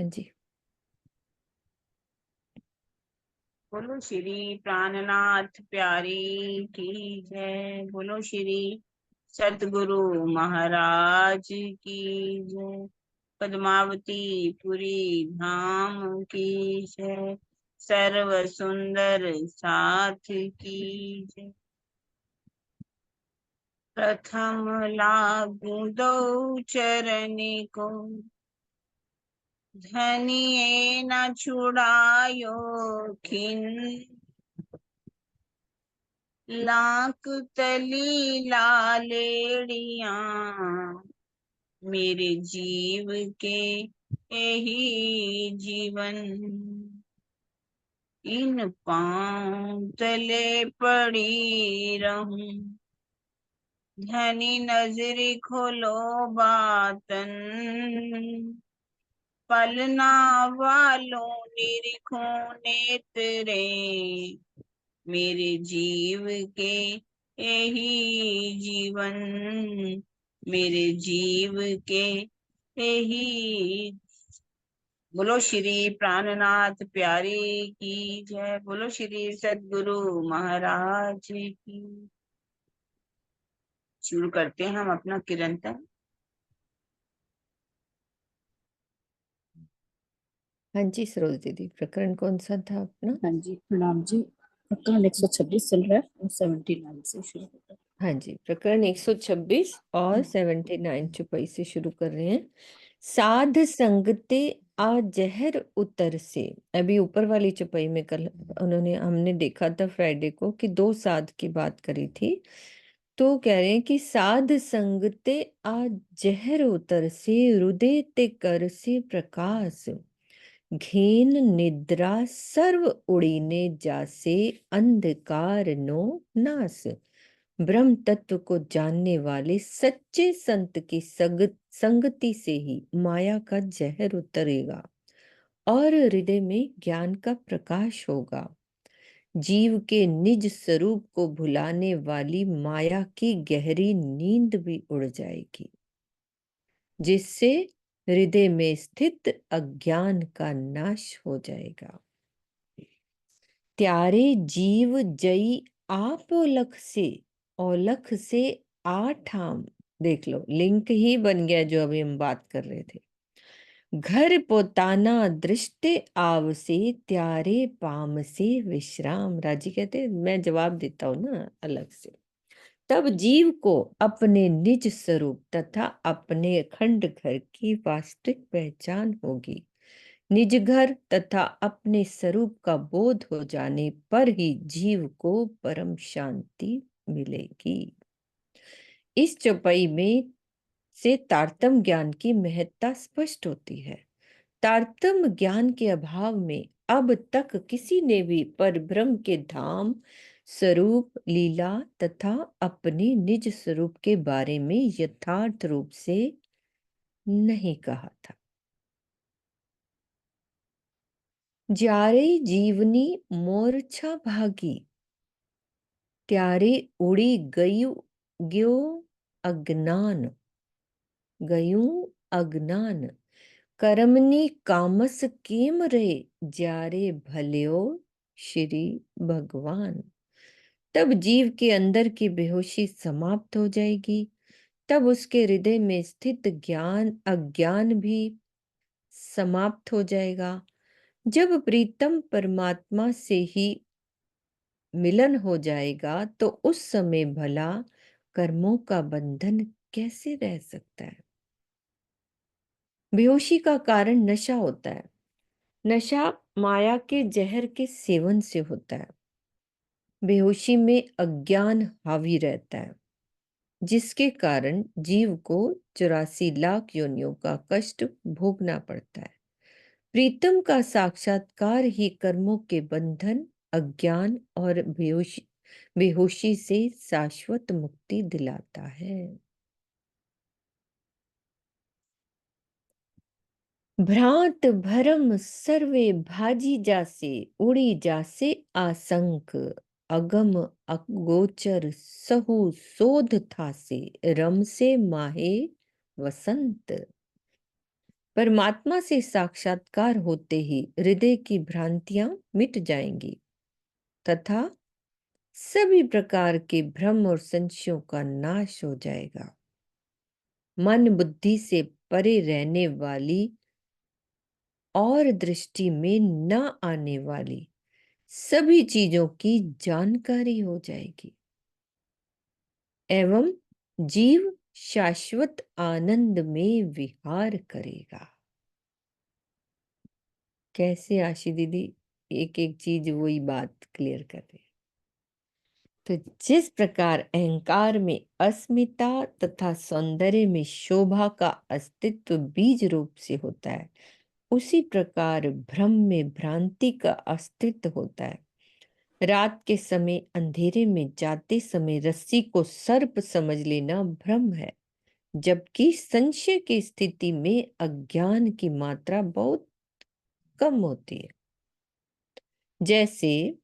हाँ जी। बोलो श्री प्राणनाथ प्यारी की जय। बोलो श्री सतगुरु महाराज की जय। पद्मावती पुरी धाम की जय। सर्व सुंदर साथ की जय। प्रथम लागू दो चरण को, धनिये न छुड़ायो खिन। लाख तली लालेड़िया, मेरे जीव के यही जीवन। इन पांव तले पड़ी रहूं, धनी नजरी खोलो बातन। पलना वालों निरीखो नेत्रे, मेरे जीव के यही जीवन। मेरे जीव के यही। बोलो श्री प्राणनाथ प्यारी की जय। बोलो श्री सद्गुरु महाराज की। शुरू करते हैं हम अपना कीर्तन। हाँ जी सरोज दीदी, प्रकरण कौन सा था अपना? हाँ जी प्रणाम जी। प्रकरण 126 चल रहा है और 79 से शुरू होता है। हाँ जी, प्रकरण 126 और 79 चौपाई से शुरू कर रहे हैं। साध संगते आ जहर उतर से। अभी ऊपर वाली चौपाई में कल हमने देखा था फ्राइडे को कि दो साध की बात करी थी। तो कह रहे हैं कि साध संगते आ जहर उतर से, हृदय ते कर से प्रकाश। घेन निद्रा सर्व उड़ीने जासे, अंधकार नो नास। ब्रह्म तत्व को जानने वाले सच्चे संत की संगति से ही माया का जहर उतरेगा और हृदय में ज्ञान का प्रकाश होगा। जीव के निज स्वरूप को भुलाने वाली माया की गहरी नींद भी उड़ जाएगी, जिससे हृदय में स्थित अज्ञान का नाश हो जाएगा। त्यारे जीव जई आप औलख से आठाम। देख लो, लिंक ही बन गया जो अभी हम बात कर रहे थे। घर पोताना दृष्टि आव से, त्यारे पाम से विश्राम। राजी कहते मैं जवाब देता हूं ना अलग से। तब जीव को अपने निज स्वरूप तथा अपने अखंड घर की वास्तविक पहचान होगी। निज घर तथा अपने स्वरूप का बोध हो जाने पर ही जीव को परम शांति मिलेगी। इस चौपाई में से तारतम्य ज्ञान की महत्ता स्पष्ट होती है। तारतम्य ज्ञान के अभाव में अब तक किसी ने भी परब्रह्म के धाम, स्वरूप, लीला तथा अपने निज स्वरूप के बारे में यथार्थ रूप से नहीं कहा था। जारे जीवनी मोर्छा भागी, त्यारे उड़ी गयो अज्ञान। अज्ञान कर्मनी कामस केम रे, जारे भल्यो श्री भगवान। तब जीव के अंदर की बेहोशी समाप्त हो जाएगी। तब उसके हृदय में स्थित अज्ञान भी समाप्त हो जाएगा। जब प्रीतम परमात्मा से ही मिलन हो जाएगा तो उस समय भला कर्मों का बंधन कैसे रह सकता है। बेहोशी का कारण नशा होता है। नशा माया के जहर के सेवन से होता है। बेहोशी में अज्ञान हावी रहता है, जिसके कारण जीव को 84 लाख योनियों का कष्ट भोगना पड़ता है। प्रीतम का साक्षात्कार ही कर्मों के बंधन, अज्ञान और बेहोशी से शाश्वत मुक्ति दिलाता है। भ्रांत भरम सर्वे भाजी जासे, उड़ी जासे आशंक। अगम अगोचर सहु शोध था से, रम से माहे वसंत। परमात्मा से साक्षात्कार होते ही हृदय की भ्रांतियां मिट जाएंगी तथा सभी प्रकार के भ्रम और संशयों का नाश हो जाएगा। मन बुद्धि से परे रहने वाली और दृष्टि में न आने वाली सभी चीजों की जानकारी हो जाएगी एवं जीव शाश्वत आनंद में विहार करेगा। कैसे आशी दीदी एक एक चीज वही बात क्लियर कर रही है। तो जिस प्रकार अहंकार में अस्मिता तथा सौंदर्य में शोभा का अस्तित्व बीज रूप से होता है, उसी प्रकार भ्रम में भ्रांति का अस्तित्व होता है। रात के समय अंधेरे में जाते समय रस्सी को सर्प समझ लेना भ्रम है, जबकि संशय की स्थिति में अज्ञान की मात्रा बहुत कम होती है। जैसे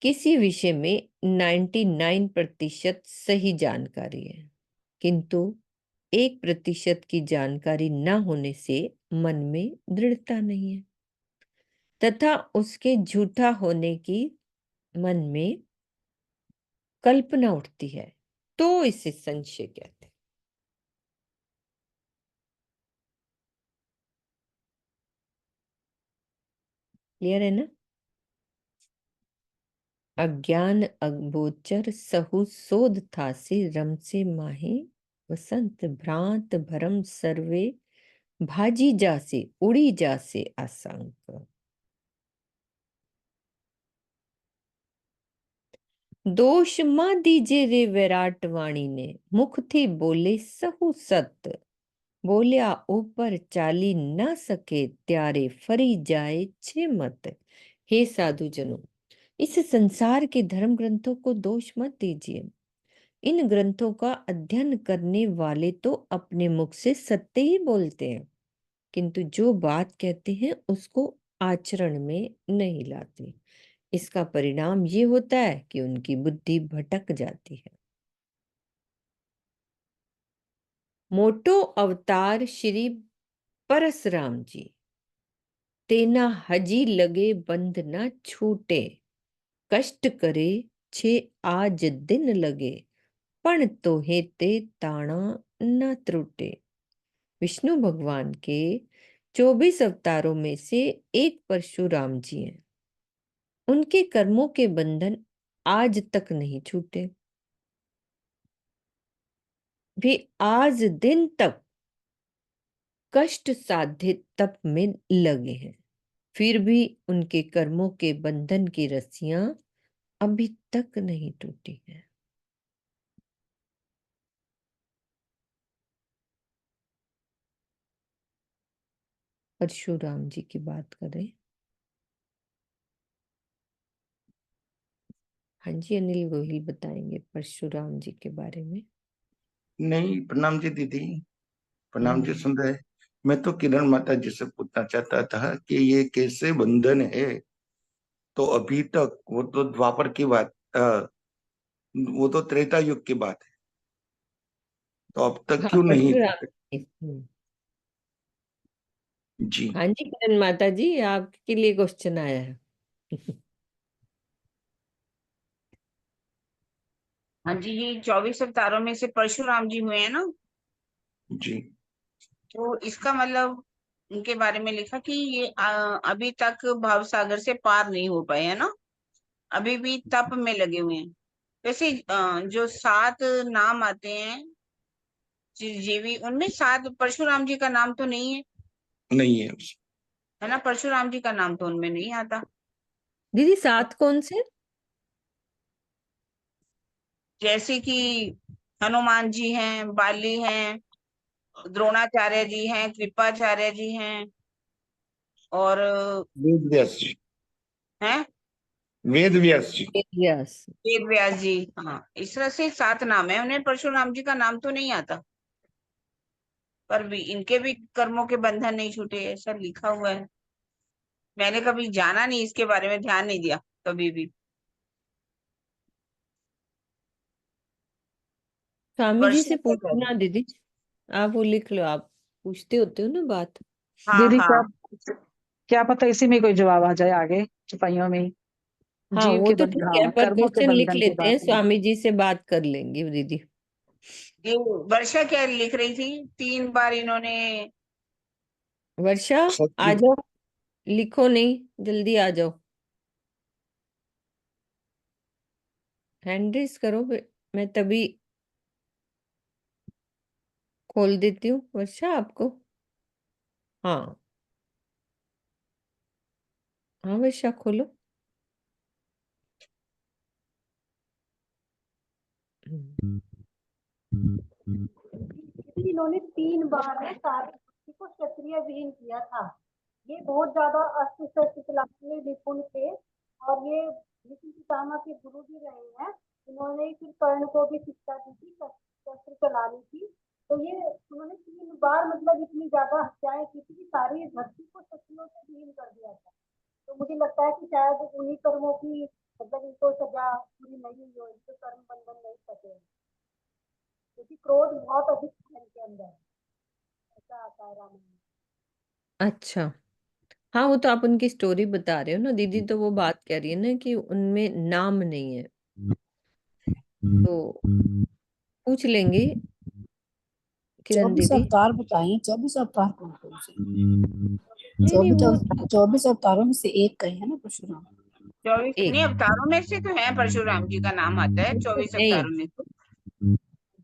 किसी विषय में 99% सही जानकारी है, किंतु 1% की जानकारी न होने से मन में दृढ़ता नहीं है तथा उसके झूठा होने की मन में कल्पना उठती है, तो इसे संशय कहते हैं। क्लियर है ना? अज्ञान अगोचर सहु शोध था से रम से माहे वसंत भ्रांत भरम सर्वे भाजी जासे उड़ी जासे आशंक। दोष मा दीजे रे विराट वाणी ने मुख थी बोले सहु सत बोलिया ऊपर चाली न सके त्यारे फरी जाए छे मत। हे साधु जनों, इस संसार के धर्म ग्रंथों को दोष मत दीजिए। इन ग्रंथों का अध्ययन करने वाले तो अपने मुख से सत्य ही बोलते हैं, किंतु जो बात कहते हैं उसको आचरण में नहीं लाते। इसका परिणाम ये होता है कि उनकी बुद्धि भटक जाती है। मोटो अवतार श्री परशुराम जी तेना हजी लगे बंध न छूटे कष्ट करे छे आज दिन लगे पण तो हेते ताणा न त्रुटे। विष्णु भगवान के 24 अवतारों में से एक परशुराम जी हैं। उनके कर्मों के बंधन आज तक नहीं छूटे। वे आज दिन तक कष्ट साध्य तप में लगे हैं, फिर भी उनके कर्मों के बंधन की रस्सियां अभी तक नहीं टूटी हैं। परशुराम जी की बात करें। हाँ जी, अनिल गोहिल बताएंगे परशुराम जी के बारे में। नहीं, प्रणाम जी दीदी। प्रणाम जी, सुन रहे? मैं तो किरण माता जी से पूछना चाहता था कि ये कैसे बंधन है। तो अभी तक वो तो द्वापर की बात, वो तो त्रेता युग की बात है, तो अब तक हाँ क्यों नहीं परशुराम टूटे? जी। जी हाँ जी किरण माता जी, आपके लिए क्वेश्चन आया है। हाँ जी, ये 24 अवतारों में से परशुराम जी हुए हैं ना, जी तो इसका मतलब उनके बारे में लिखा कि ये अभी तक भव सागर से पार नहीं हो पाए है ना, अभी भी तप में लगे हुए हैं। वैसे जो 7 नाम आते हैं चिरंजीवी, उनमें 7 परशुराम जी का नाम तो नहीं है, नहीं है। है ना? परशुराम जी का नाम तो उनमें नहीं आता। दीदी 7 कौन से? जैसे कि हनुमान जी हैं, बाली हैं, द्रोणाचार्य जी हैं, कृपाचार्य जी हैं, और वेद व्यास जी, हैं वेद व्यास जी। यस। वेद व्यास जी। हाँ, इस तरह से 7 नाम है, उन्हें परशुराम जी का नाम तो नहीं आता, पर भी इनके भी कर्मों के बंधन नहीं छूटे, ऐसा लिखा हुआ है। मैंने कभी जाना नहीं, इसके बारे में ध्यान नहीं दिया कभी भी। स्वामी जी वर्षों से तक है। पूछना दीदी, आप वो लिख लो आप। पूछते होते हो ना बात। हाँ दीदी हाँ क्या पता इसी में कोई जवाब आ जाए आगे चुपाइयों में ही। हाँ जीव वो के तो ठीक है, हाँ, पर कर्मों के क्वेश्चन लिख बंधन की लेते हैं, बात है। स्वामी जी से बात कर लेंगे दीदी। ये वर्षा क्या लिख रही थी? 3 बार इन्होंने वर्षा आ सत्य जाओ, लिखो नहीं, जल्दी आ जाओ, हैंड रेस करो, मैं तभी खोल देती हूँ वर्षा आपको। हाँ हाँ वर्षा खोलो। इन्होंने 3 बार में सारी सृष्टि को क्षत्रिय विहीन किया था। ये बहुत ज्यादा अस्त्र शस्त्र चलाने में निपुण थे और ये ऋषि पितामह के गुरु भी रहे हैं। इन्होंने फिर कर्ण को भी शिक्षा दी थी, शस्त्र चलानी थी। तो ये उन्होंने 3 बार मतलब इतनी ज्यादा हत्याएं की थी कि सारी धरती को क्षत्रियों से विहीन कर दिया था। तो मुझे लगता है कि शायद उन्हीं कर्मों की मतलब इनको सजा पूरी नहीं हुई हो, इनको कर्म बंधन नहीं सके, क्योंकि क्रोध बहुत अधिक है इनके अंदर, ऐसा आता है रामायण में। अच्छा हाँ, वो तो आप उनकी स्टोरी बता रहे हो ना दीदी, तो वो बात कह रही है ना कि उनमें नाम नहीं है, तो पूछ लेंगे किरण 24 दीदी। अवतार बताइए, 24 अवतार कौन कौन से? नहीं नहीं वो तो 24 अवतारों में से एक कहे है ना परशुराम। 24 एक नहीं अवतारों में से तो है, परशुराम जी का नाम आता है 24 नहीं। अवतारों में से।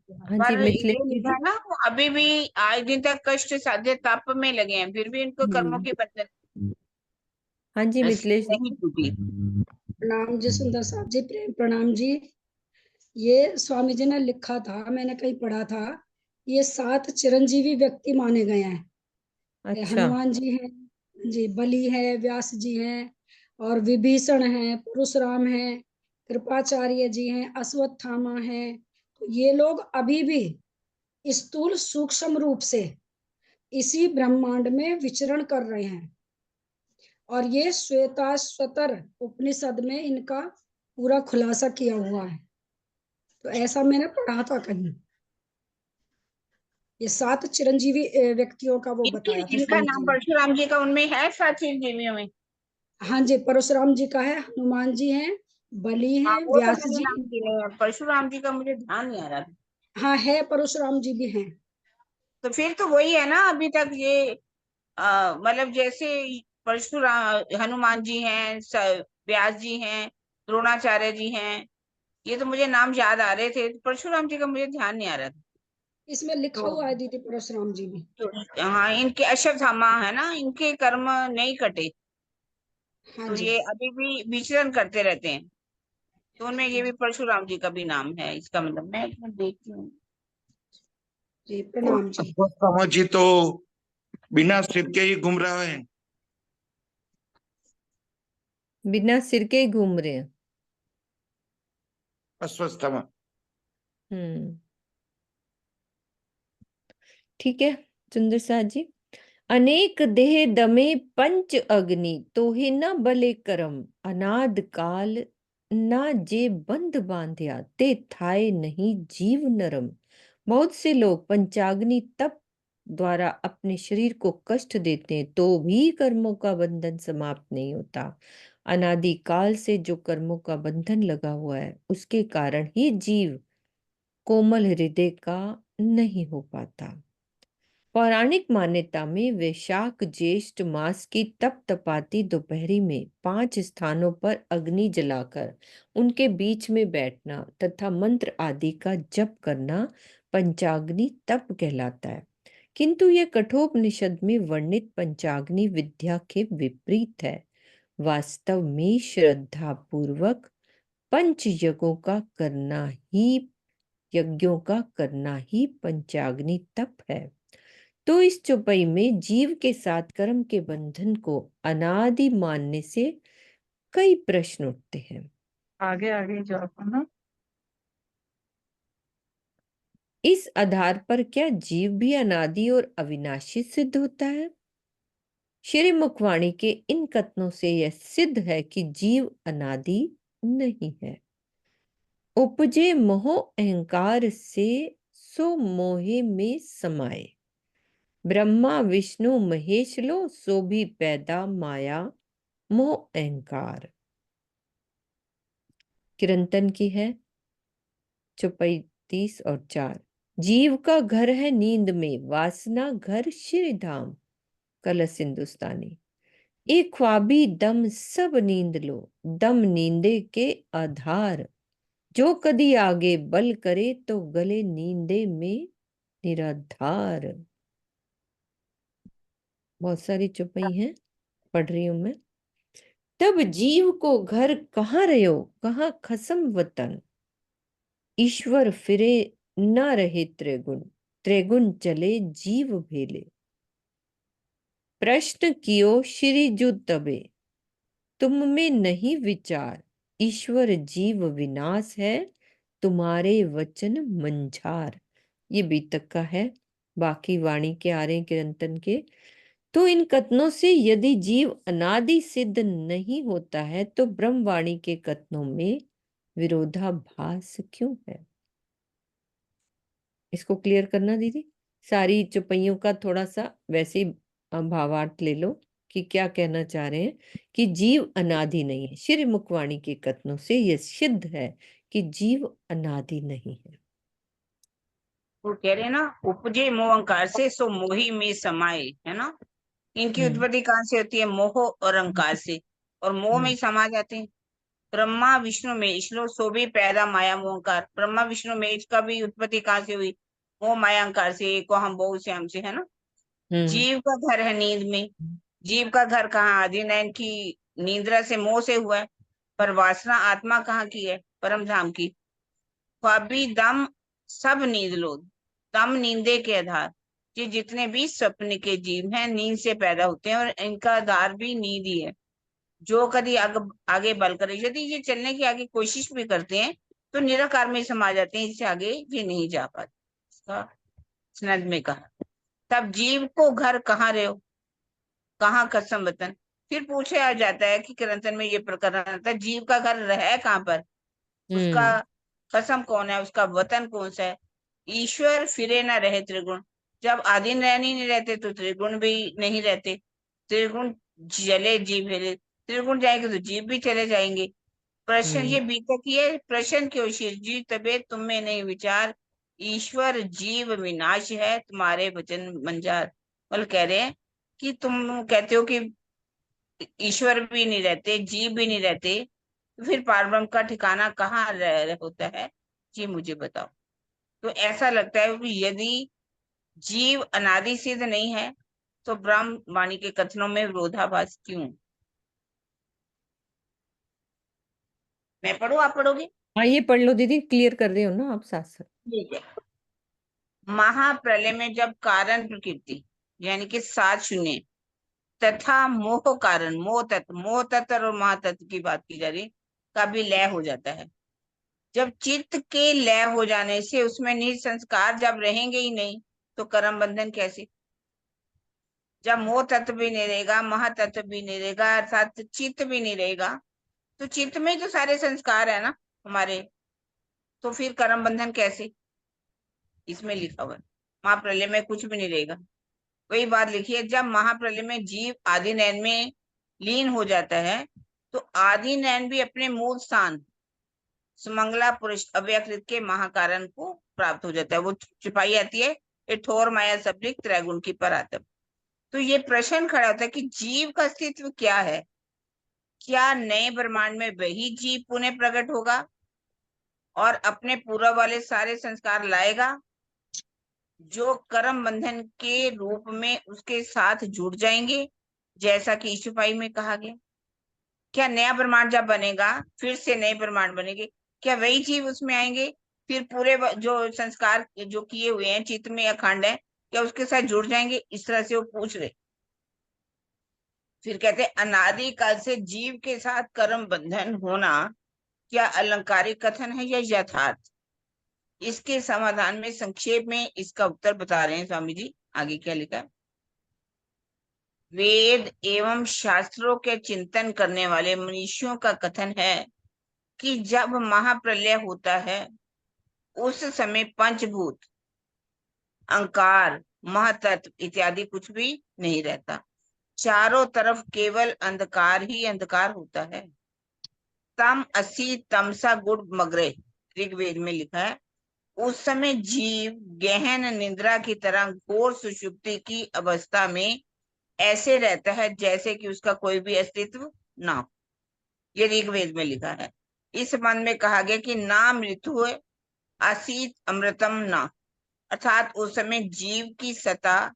हाँ जी पर मिथिलेश ये लिखा दीदी। है ना, वो अभी भी आज दिन तक कष्ट साध्य तप में लगे हैं, फिर भी उनको कर्मों हम्म। के बंधन हाँ जी रस्सी मिथिलेश नहीं दीदी। टूटी। प्रणाम जी सुंदर साहब जी, प्रेम प्रणाम जी। ये स्वामी जी ने लिखा था, मैंने कहीं पढ़ा था, ये 7 चिरंजीवी व्यक्ति माने गए हैं। ये अच्छा हनुमान जी हैं जी, बलि है, व्यास जी हैं, और विभीषण हैं, परशुराम हैं, कृपाचार्य जी हैं, अश्वत्थामा हैं। तो ये लोग अभी भी स्थूल सूक्ष्म रूप से इसी ब्रह्मांड में विचरण कर रहे हैं, और ये श्वेताश्वतर उपनिषद में इनका पूरा खुलासा किया हुआ है। तो ऐसा मैंने पढ़ा था कहीं, ये 7 चिरंजीवी व्यक्तियों का वो इनकी बताया था इनका स्वामी नाम जी ने। परशुराम जी का उनमें है, 7 चिरंजीवियों में। हाँ जी, परशुराम जी का है, हनुमान जी हैं, बलि हाँ हैं, वो तो व्यास मैंने जी, नाम सुने हैं, परशुराम जी का मुझे ध्यान नहीं आ रहा था। हाँ है, परशुराम जी भी हैं। तो फिर तो वही है ना, अभी तक ये मतलब जैसे परशुराम हनुमान जी हैं, व्यास जी हैं, द्रोणाचार्य जी हैं, ये तो मुझे नाम याद आ रहे थे, परशुराम जी का मुझे ध्यान नहीं आ रहा था। इसमें लिखा तो हुआ है दीदी परशुराम जी भी। तो हाँ, इनके अश्वत्थामा है ना, इनके कर्म नहीं कटे, हाँ तो जी ये अभी भी विचरण करते रहते हैं। तो उनमें ये भी परशुराम जी का भी नाम है, इसका मतलब मैं एक मिनट देखती हूँ। जी, प्रणाम जी। अश्वत्थामा जी तो बिना सिर के ही घूम रहा है। बिना सिर के ही घूम रहे हैं। अश्वत्थामा हम्म ठीक है सुंदर सा जी। अनेक देह दमे पंच अग्नि, तोहे न बले करम, अनाद काल ना जे बंध बांध्या, ते थाए नहीं जीव नरम। बहुत से लोग पंचाग्नि तप द्वारा अपने शरीर को कष्ट देते हैं, तो भी कर्मों का बंधन समाप्त नहीं होता। अनादि काल से जो कर्मों का बंधन लगा हुआ है, उसके कारण ही जीव कोमल हृदय का नहीं हो पाता। पौराणिक मान्यता में वैशाख ज्येष्ठ मास की तप तपाती दोपहरी में 5 स्थानों पर अग्नि जलाकर उनके बीच में बैठना तथा मंत्र आदि का जप करना पंचाग्नि तप कहलाता है। किंतु यह कठोपनिषद में वर्णित पंचाग्नि विद्या के विपरीत है। वास्तव में श्रद्धा पूर्वक पंच यज्ञों का करना ही पंचाग्नि तप है। तो इस चौपाई में जीव के साथ कर्म के बंधन को अनादि मानने से कई प्रश्न उठते हैं। आगे आगे जाओ ना। इस आधार पर क्या जीव भी अनादि और अविनाशी सिद्ध होता है? श्री मुखवाणी के इन कथनों से यह सिद्ध है कि जीव अनादि नहीं है। उपजे मोह अहंकार से, सो मोहे में समाये। ब्रह्मा विष्णु महेश लो, सो भी पैदा माया मोह अहंकार। किरंतन की है चौपाई 3 और 4। जीव का घर है नींद में, वासना घर श्री धाम। कलश हिंदुस्तानी। एक ख्वाबी दम सब नींद लो, दम नींदे के आधार। जो कदी आगे बल करे, तो गले नींदे में निराधार। बहुत सारी चौपाई हैं, पढ़ रही हूं मैं। तब जीव को घर कहाँ रहो, कहाँ खसम वतन। ईश्वर फिरे न रहे त्रिगुण, त्रिगुण चले जीव भेले। प्रश्न कियो श्री जु तबे, तुम में नहीं विचार। ईश्वर जीव विनाश है, तुम्हारे वचन मंझार। ये बीतक का है, बाकी वाणी के आ रहे हैं किरंतन के। तो इन कथनों से यदि जीव अनादि सिद्ध नहीं होता है, तो ब्रह्मवाणी के कथनों में विरोधाभास क्यों है? इसको क्लियर करना दीदी। सारी चौपाइयों का थोड़ा सा वैसे ही भावार्थ ले लो कि क्या कहना चाह रहे हैं कि जीव अनादि नहीं है। श्री मुखवाणी के कथनों से यह सिद्ध है कि जीव अनादि नहीं है। वो कह रहे हैं ना, उपजे मोह अहंकार से, सो मोही में समाये, है ना। इनकी उत्पत्ति कहाँ से होती है? मोह और अहंकार से, और मोह में ही समा जाते हैं। ब्रह्मा विष्णु महेश लो, सो भी पैदा माया मोह अहंकार। ब्रह्मा विष्णु महेश का भी उत्पत्ति कहाँ से हुई? मोह माया अहंकार से। को हम बहु से हमसे, है ना। जीव का घर है नींद में। जीव का घर कहाँ? आदि नयन की निद्रा से, मोह से हुआ है। पर वासना आत्मा कहाँ की है? परम धाम की। ख्वाबी दम सब नींद लो, दम नींदे के आधार। ये जितने भी सपने के जीव हैं, नींद से पैदा होते हैं, और इनका आधार भी नींद ही है। जो कभी आगे बल करे, यदि ये चलने की आगे कोशिश भी करते हैं, तो निराकार में समा जाते हैं, इससे आगे ये नहीं जा पाते। इसका स्नद में कहा, तब जीव को घर कहाँ रहे हो, कहाँ कसम वतन। फिर पूछे आ जाता है कि किरंतन में ये प्रकरण आता है, जीव का घर है कहाँ पर, उसका कसम कौन है, उसका वतन कौन सा है। ईश्वर फिरे ना रहे त्रिगुण। जब आदि नयन ही नहीं रहते, तो त्रिगुण भी नहीं रहते। त्रिगुण चले जीव हेले, त्रिगुण जाएंगे तो जीव भी चले जाएंगे। प्रश्न ये बीतक ही है, प्रश्न क्यों शिर जी तबे तुम में नहीं विचार। ईश्वर जीव विनाश है, तुम्हारे वचन मंजार। मतलब कह रहे हैं कि तुम कहते हो कि ईश्वर भी नहीं रहते, जीव भी नहीं रहते, तो फिर पारब्रह्म का ठिकाना कहाँ होता है, जी मुझे बताओ। तो ऐसा लगता है कि यदि जीव अनादि सिद्ध नहीं है, तो ब्रह्म वाणी के कथनों में विरोधाभास क्यों? मैं पढ़ू, आप पढ़ोगे? हाँ, ये पढ़ लो दीदी, क्लियर कर रहे हो ना आप साथ साथ। ठीक है। महाप्रलय में जब कारण प्रकृति यानी कि 7 शून्य तथा मोह कारण, मोह तत्व और महातत्व की बात की जा रही, का भी लय हो जाता है। जब चित्त के लय हो जाने से उसमें निज संस्कार जब रहेंगे ही नहीं, तो कर्म बंधन कैसे? जब मोह तत्व भी नहीं रहेगा, महातत्व भी नहीं रहेगा, अर्थात चित्त भी नहीं रहेगा, तो चित्त में जो सारे संस्कार है ना हमारे, तो फिर कर्म बंधन कैसे? इसमें लिखा हुआ है महाप्रलय में कुछ भी नहीं रहेगा। वही बात लिखी है, जब महाप्रलय में जीव आदि नयन में लीन हो जाता है, तो आदि नयन भी अपने मूल स्थान सुमंगला पुरुष अव्यकृत के महाकारण को प्राप्त हो जाता है। वो छिपाई आती है, ये ठोर माया शब्दिक त्रैगुण की परातप। तो ये प्रश्न खड़ा होता है कि जीव का अस्तित्व क्या है? क्या नए ब्रह्मांड में वही जीव पुनः प्रकट होगा और अपने पूर्व वाले सारे संस्कार लाएगा, जो कर्म बंधन के रूप में उसके साथ जुड़ जाएंगे, जैसा कि ईशुपाई में कहा गया? क्या नया ब्रह्मांड जब बनेगा, फिर से नए ब्रह्मांड बनेंगे, क्या वही जीव उसमें आएंगे, फिर पूरे जो संस्कार जो किए हुए हैं चित्त में अखंड है, क्या उसके साथ जुड़ जाएंगे? इस तरह से वो पूछ रहे। फिर कहते अनादि काल से जीव के साथ कर्म बंधन होना क्या अलंकारिक कथन है या यथार्थ? इसके समाधान में संक्षेप में इसका उत्तर बता रहे हैं स्वामी जी। आगे क्या लिखा? वेद एवं शास्त्रों के चिंतन करने वाले मनुष्यों का कथन है कि जब महाप्रलय होता है, उस समय पंचभूत अहंकार, महतत्व इत्यादि कुछ भी नहीं रहता। चारों तरफ केवल अंधकार ही अंधकार होता है। तम असी तमसा गुड मगरे, ऋग्वेद में लिखा है। उस समय जीव गहन निद्रा की तरह घोर सुषुप्ति की अवस्था में ऐसे रहता है जैसे कि उसका कोई भी अस्तित्व ना हो। ये ऋग्वेद में लिखा है। इस मन में कहा गया कि ना मृत्यु असीत अमृतम ना, अर्थात उस समय जीव की सत्ता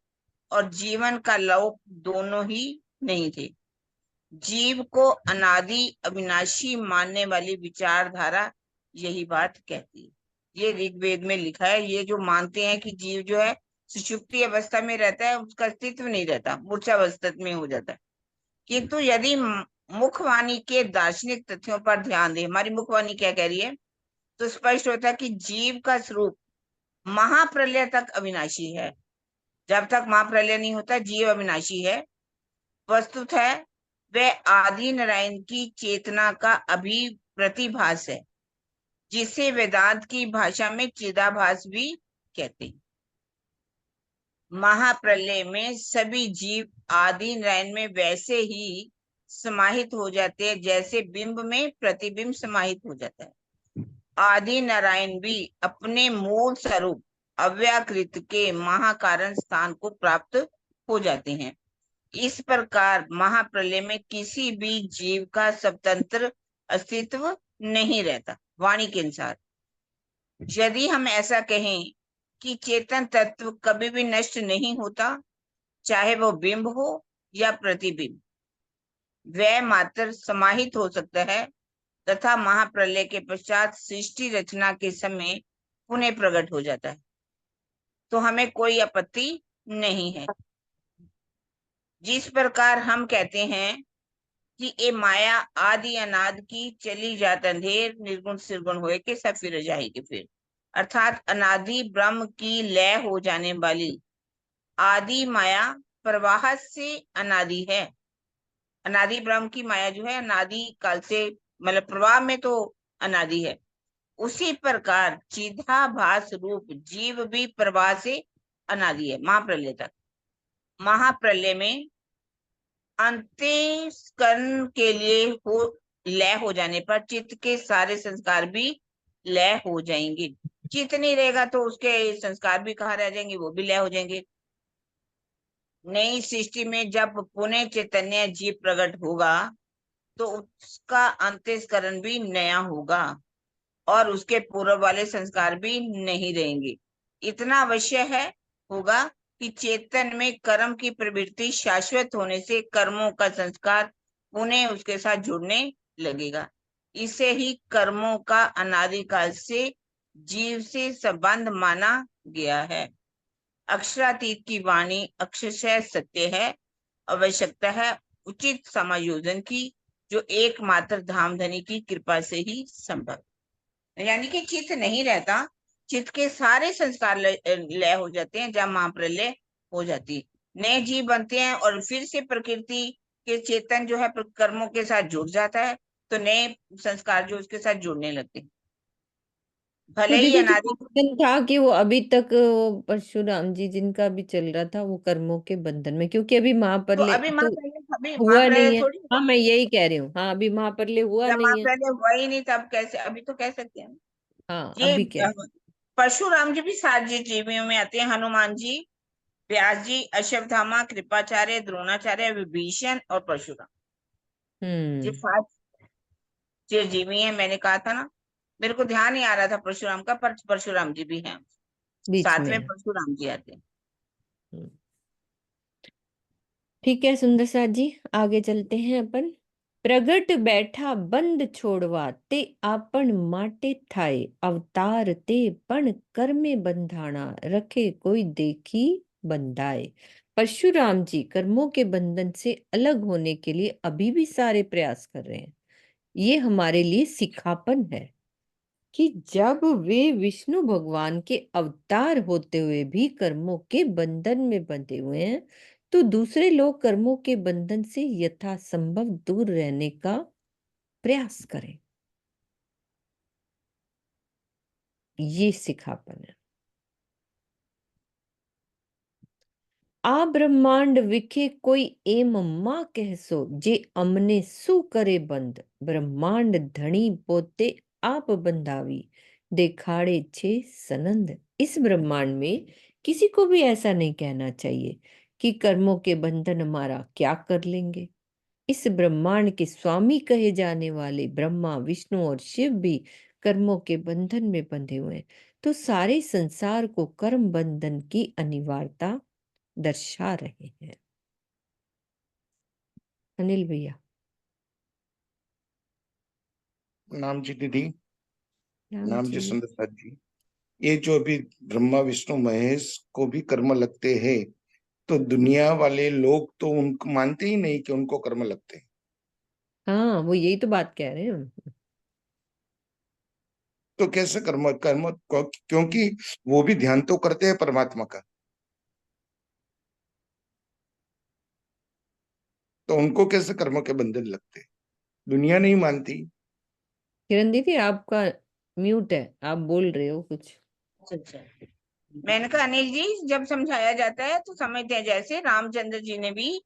और जीवन का लोप दोनों ही नहीं थे। जीव को अनादि अविनाशी मानने वाली विचारधारा यही बात कहती है। ये ऋग्वेद में लिखा है। ये जो मानते हैं कि जीव जो है सुषुप्ति अवस्था में रहता है, उसका अस्तित्व नहीं रहता, मूर्छावस्था में हो जाता है। किंतु यदि मुखवाणी के दार्शनिक तथ्यों पर ध्यान दें, हमारी मुखवाणी क्या कह रही है, तो स्पष्ट होता है कि जीव का स्वरूप महाप्रलय तक अविनाशी है। जब तक महाप्रलय नहीं होता जीव अविनाशी है। वस्तुत है वह आदि नारायण की चेतना का अभिप्रतिभास है, जिसे वेदांत की भाषा में चिदाभास भी कहते हैं। महाप्रलय में सभी जीव आदि नारायण में वैसे ही समाहित हो जाते हैं जैसे बिंब में प्रतिबिंब समाहित हो जाता है। आदि नारायण भी अपने मूल स्वरूप अव्याकृत के महाकारण स्थान को प्राप्त हो जाते हैं। इस प्रकार महाप्रलय में किसी भी जीव का स्वतंत्र अस्तित्व नहीं रहता। वाणी के अनुसार यदि हम ऐसा कहें कि चेतन तत्व कभी भी नष्ट नहीं होता, चाहे वो बिंब हो या प्रतिबिंब, वह मात्र समाहित हो सकता है तथा महाप्रलय के पश्चात सृष्टि रचना के समय पुनः प्रकट हो जाता है, तो हमें कोई आपत्ति नहीं है। जिस प्रकार हम कहते हैं कि ए माया आदि अनाद की चली जात अंधेर निर्गुण सिरगुण होए के सब फिर जाएगी फिर, अर्थात अनादि ब्रह्म की लय हो जाने वाली आदि माया प्रवाह से अनादि है। अनादि ब्रह्म की माया जो है अनादि काल से, मतलब प्रवाह में तो अनादि है। उसी प्रकार चिदाभास रूप जीव भी प्रवाह से अनादि है महाप्रलय तक। महाप्रलय में अंत्यस्करण के लिए हो लय हो जाने पर चित्त के सारे संस्कार भी लय हो जाएंगे। चित्त नहीं रहेगा तो उसके संस्कार भी कहाँ रह जाएंगे, वो भी लय हो जाएंगे। नई सृष्टि में जब पुनः चैतन्य जीव प्रकट होगा तो उसका अंत्यस्करण भी नया होगा और उसके पूर्व वाले संस्कार भी नहीं रहेंगे। इतना अवश्य है होगा कि चेतन में कर्म की प्रवृत्ति शाश्वत होने से कर्मों का संस्कार पुनः उसके साथ जुड़ने लगेगा। इसे ही कर्मों का अनादिकाल से जीव से संबंध माना गया है। अक्षरातीत की वाणी अक्षरशः सत्य है। आवश्यकता है उचित समायोजन की, जो एकमात्र धामधनी की कृपा से ही संभव। यानी कि चित्त नहीं रहता, चित्त के सारे संस्कार लय हो जाते हैं जब महाप्रलय हो जाती है। नए जीव बनते हैं और फिर से प्रकृति के चेतन जो है कर्मों के साथ जुड़ जाता है, तो नए संस्कार जो उसके साथ जुड़ने लगते हैं। तो भले ही दीदी जो अनादि क्वेश्चन था कि वो अभी तक वो परशुराम जी जिनका भी चल रहा था वो कर्मों के बंधन में, क्योंकि अभी तो महाप्रलय अभी तो हुआ महाप्रलय नहीं है। थोड़ी हुआ। हाँ मैं यही कह रही हूँ, हाँ अभी महाप्रलय हुआ जब नहीं है। महाप्रलय हुआ ही नहीं तब कैसे, अभी तो कह सकते हैं। हाँ ये अभी क्या है। परशुराम जी भी 7 जीवियों में आते हैं। हनुमान जी, व्यास जी, अश्वत्थामा, कृपाचार्य, द्रोणाचार्य, विभीषण और परशुराम, ये 7 चिरजीवी हैं। मैंने कहा था ना, मेरे को ध्यान नहीं आ रहा था परशुराम का, पर परशुराम जी भी हैं। बीच 7वें में। परशुराम जी आते हैं। हम्म, ठीक है सुंदर साथ जी, आगे चलते हैं अपन। प्रगट बैठा बंद छोड़वा ते आपन माटे थाए अवतार ते पण कर्मे बंधाना रखे कोई देखी बंधाए। परशुराम जी कर्मों के बंधन से अलग होने के लिए अभी भी सारे प्रयास कर रहे हैं। ये हमारे लिए सिखापन है कि जब वे विष्णु भगवान के अवतार होते हुए भी कर्मों के बंधन में बंधे हुए हैं, तो दूसरे लोग कर्मों के बंधन से यथासंभव दूर रहने का प्रयास करें। ये सिखापन है। आ ब्रह्मांड विखे कोई एम मां कहसो जे अमने सु करे बंद, ब्रह्मांड धनी पोते आप बंधावी, देखाड़े छे सनंद। इस ब्रह्मांड में किसी को भी ऐसा नहीं कहना चाहिए कि कर्मों के बंधन हमारा क्या कर लेंगे। इस ब्रह्मांड के स्वामी कहे जाने वाले ब्रह्मा, विष्णु और शिव भी कर्मों के बंधन में बंधे हुए हैं। तो सारे संसार को कर्म बंधन की अनिवार्यता दर्शा रहे हैं। अनिल भैया। नाम जी दीदी, राम नाम जी जी। सुंदर साथ जी। ये जो अभी ब्रह्मा विष्णु महेश को भी कर्म लगते हैं, तो दुनिया वाले लोग तो उनको मानते ही नहीं कि उनको कर्म लगते हैं। हाँ, वो यही तो बात कह रहे हैं। तो कैसे कर्म कर्म क्योंकि वो भी ध्यान तो करते हैं परमात्मा का, तो उनको कैसे कर्म के बंधन लगते हैं? दुनिया नहीं मानती। किरण दीदी आपका म्यूट है, आप बोल रहे हो कुछ। अच्छा, मैंने कहा अनिल जी, जब समझाया जाता है तो समझते हैं। जैसे रामचंद्र जी ने भी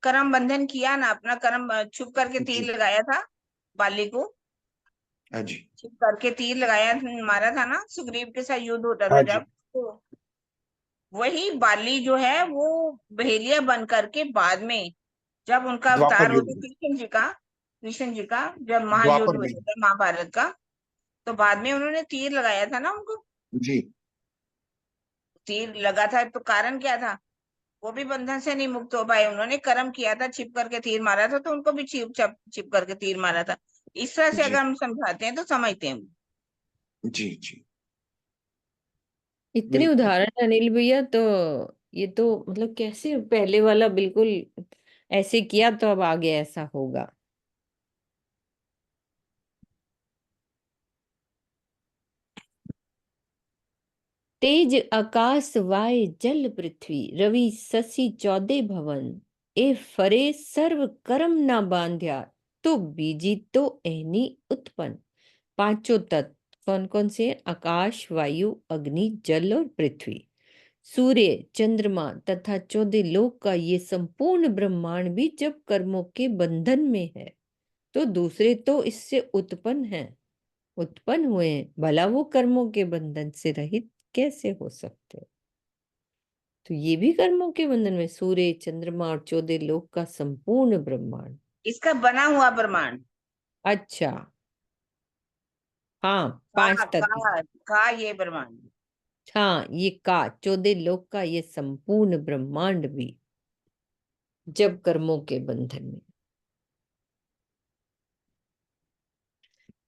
कर्म बंधन किया ना, अपना कर्म छुप करके जी। तीर लगाया था बाली को, हाँ जी। छुप करके तीर लगाया, मारा था ना, सुग्रीव के साथ युद्ध होता था हाँ जी। जब, तो वही बाली जो है वो बहेलिया बन करके बाद में जब उनका अवतार द्वापर होता युग है में। कृष्ण जी का जब महायुद्ध द्वापर हो में। जाता है महाभारत का, तो बाद में उन्होंने तीर लगाया था ना उनको। जी। तीर लगा था तो कारण क्या था? वो भी बंधन से नहीं मुक्त हो पाए, उन्होंने कर्म किया था, छिप करके तीर मारा था, तो उनको भी छिप करके तीर मारा था। इस तरह से अगर जी। हम समझाते हैं तो समझते हैं। जी। जी। इतने बिल्कुल। उदाहरण है अनिल भैया, तो ये तो मतलब कैसे पहले वाला बिल्कुल ऐसे किया तो अब आगे ऐसा होगा। तेज आकाश वाय जल पृथ्वी, रवि शशि चौदह भवन, ए फरे सर्व कर्म ना बांध्या, तो बीजी तो एनी उत्पन्न। पांचों तत्व कौन कौन से हैं? आकाश, वायु, अग्नि, जल और पृथ्वी, सूर्य, चंद्रमा तथा चौदह लोक का ये संपूर्ण ब्रह्मांड भी जब कर्मों के बंधन में है, तो दूसरे तो इससे उत्पन्न हैं, उत्पन्न हुए हैं, भला वो कर्मों के बंधन से रहित कैसे हो सकते हैं? तो ये भी कर्मों के बंधन में, सूर्य, चंद्रमा और चौदह लोक का संपूर्ण ब्रह्मांड। इसका बना हुआ ब्रह्मांड, अच्छा, हाँ, का पांच तत्व। का ये ब्रह्मांड। हाँ, ये का चौदह लोक का ये संपूर्ण ब्रह्मांड भी जब कर्मों के बंधन में।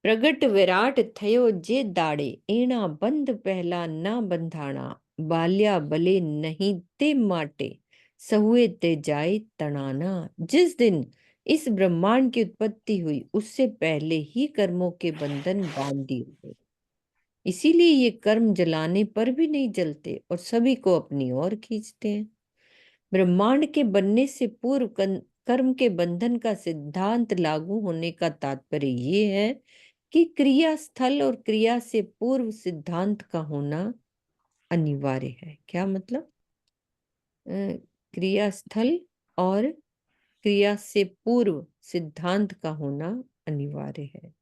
प्रगट विराट थयो जे दाड़े, एना बंध पहला ना बंधाना, बाल्या बले नहीं ते माटे, सहुए ते जाए तणाना। जिस दिन इस ब्रह्मांड की उत्पत्ति हुई उससे पहले ही कर्मों के बंधन बांध दिए गए, इसीलिए ये कर्म जलाने पर भी नहीं जलते और सभी को अपनी ओर खींचते हैं। ब्रह्मांड के बनने से पूर्व कर्म के बंधन का सिद्धांत लागू होने का तात्पर्य ये है कि क्रिया स्थल और क्रिया से पूर्व सिद्धांत का होना अनिवार्य है। क्या मतलब? क्रिया स्थल और क्रिया से पूर्व सिद्धांत का होना अनिवार्य है।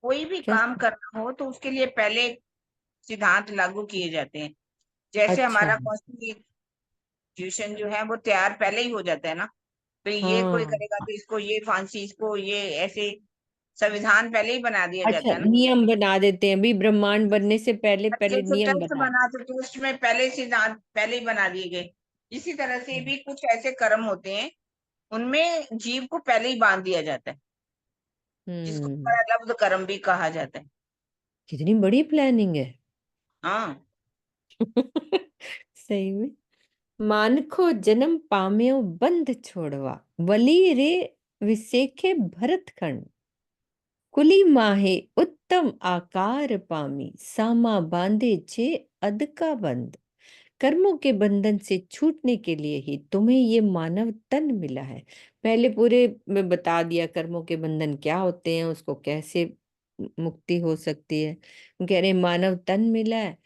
कोई भी क्या? काम करना हो तो उसके लिए पहले सिद्धांत लागू किए जाते हैं। जैसे अच्छा। हमारा कॉन्स्टिट्यूशन जो है वो तैयार पहले ही हो जाता है ना, तो ये कोई हाँ, करेगा तो इसको ये फांसी, इसको ये ऐसे संविधान पहले ही बना दिया अच्छा, जाता है ना। नियम बना देते हैं अभी ब्रह्मांड बनने से पहले पहले जैसे नियम टेस्ट बना बना देते तो टेस्ट में पहले सिद्धांत पहले ही बना दिए गए। इसी तरह से हैं। भी कुछ ऐसे कर्म होते हैं, उनमें जीव को पहले ही बांध दिया जाता है, जिसको हम्म। प्रारब्ध कर्म भी कहा जाता है। कितनी बड़ी प्लानिंग है। हाँ, सही में। मानखो जन्म पाम्यो बंध छोड़वा, वली रे विसेखे भरतखंड, कुली माहे उत्तम आकार पामी, सामा बांधे छे अध का बंध। कर्मों के बंधन से छूटने के लिए ही तुम्हें ये मानव तन मिला है। पहले पूरे में बता दिया कर्मों के बंधन क्या होते हैं, उसको कैसे मुक्ति हो सकती है। कह रहे मानव तन मिला है,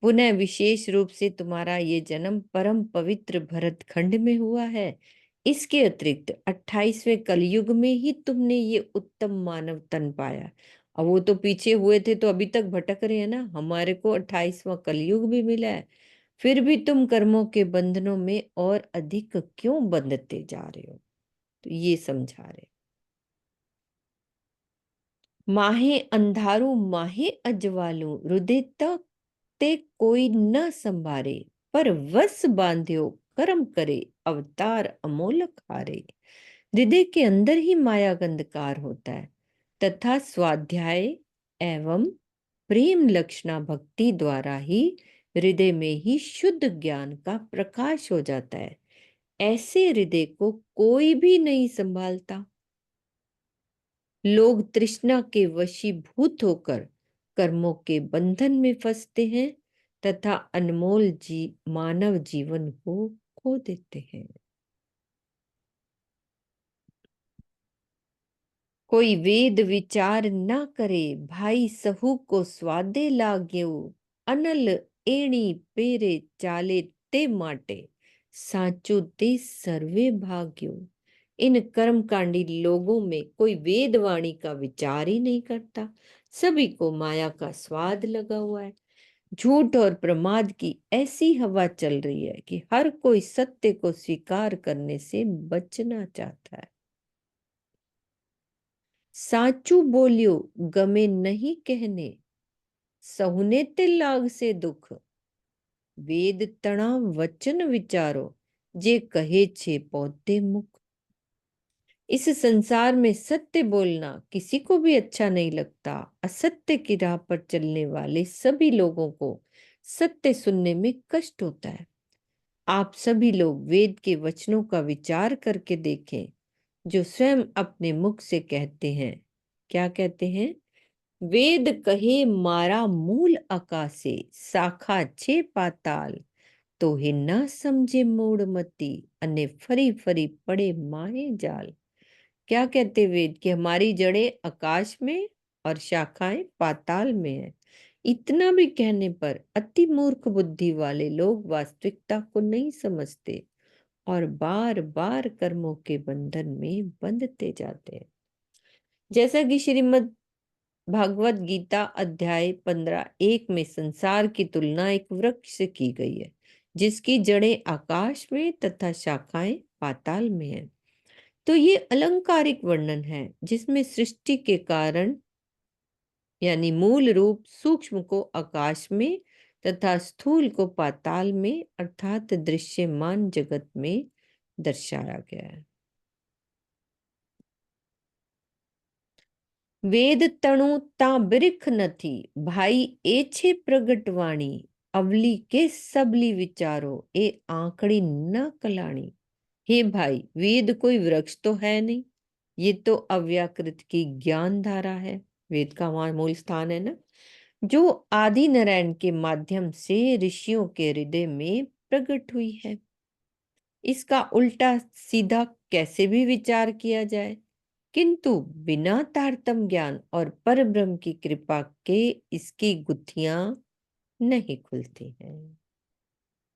पुनः विशेष रूप से तुम्हारा ये जन्म परम पवित्र भरतखंड में हुआ है। इसके अतिरिक्त 28वें कलयुग में ही तुमने ये उत्तम मानव तन पाया। अब वो तो पीछे हुए थे तो अभी तक भटक रहे हैं ना, हमारे को 28वां कलयुग भी मिला है। फिर भी तुम कर्मों के बंधनों में और अधिक क्यों बंधते जा रहे हो, तो ये समझा रहे। माहे अंधारू माहे अजवालू हृदय तक ते कोई न संभारे, पर वस बांध्यो कर्म करे अवतार अमोलक हारे। हृदय के अंदर ही माया का अंधकार होता है तथा स्वाध्याय एवं प्रेम लक्षणा भक्ति द्वारा ही हृदय में ही शुद्ध ज्ञान का प्रकाश हो जाता है। ऐसे हृदय को कोई भी नहीं संभालता। लोग तृष्णा के वशीभूत होकर कर्मों के बंधन में फंसते हैं तथा अनमोल मानव जीवन को खो देते हैं। कोई वेद विचार न करे भाई सहु को स्वादे लाग्यो, अनल एणी पेरे चाले ते माटे साचू ते सर्वे भाग्यो। इन कर्मकांडी लोगों में कोई वेद वाणी का विचार ही नहीं करता, सभी को माया का स्वाद लगा हुआ है। झूठ और प्रमाद की ऐसी हवा चल रही है कि हर कोई सत्य को स्वीकार करने से बचना चाहता है। साचू बोलियो गमे नहीं कहने, सहुने ते लाग से दुख। वेद तणा वचन विचारो, जे कहे छे पौते मुख। इस संसार में सत्य बोलना किसी को भी अच्छा नहीं लगता। असत्य की राह पर चलने वाले सभी लोगों को सत्य सुनने में कष्ट होता है। आप सभी लोग वेद के वचनों का विचार करके देखें, जो स्वयं अपने मुख से कहते हैं। क्या कहते हैं? वेद कहे मारा मूल आकाशे, शाखा छे पाताल, तो हे न समझे मूढ़मती, अने फरी फरी पड़े माहे जाल। क्या कहते वेद कि हमारी जड़ें आकाश में और शाखाएं पाताल में है। इतना भी कहने पर अति मूर्ख बुद्धि वाले लोग वास्तविकता को नहीं समझते और बार बार कर्मों के बंधन में बंधते जाते हैं। जैसा कि श्रीमद् भागवत गीता अध्याय 15:1 में संसार की तुलना एक वृक्ष से की गई है, जिसकी जड़ें आकाश में तथा शाखाएं पाताल में है। तो ये अलंकारिक वर्णन है जिसमें सृष्टि के कारण यानी मूल रूप सूक्ष्म को आकाश में तथा स्थूल को पाताल में अर्थात दृश्यमान जगत में दर्शाया गया है। वेद तणु ता बिरख नथी, भाई ए छे प्रगटवाणी, अवली के सबली विचारो ए आंकड़ी न कलाणी। हे भाई, वेद कोई वृक्ष तो है नहीं, ये तो अव्याकृत की ज्ञान धारा है। वेद का वहां मूल स्थान है ना, जो आदि नारायण के माध्यम से ऋषियों के हृदय में प्रकट हुई है। इसका उल्टा सीधा कैसे भी विचार किया जाए, किंतु बिना तारतम ज्ञान और परब्रह्म की कृपा के इसकी गुत्थियां नहीं खुलती हैं,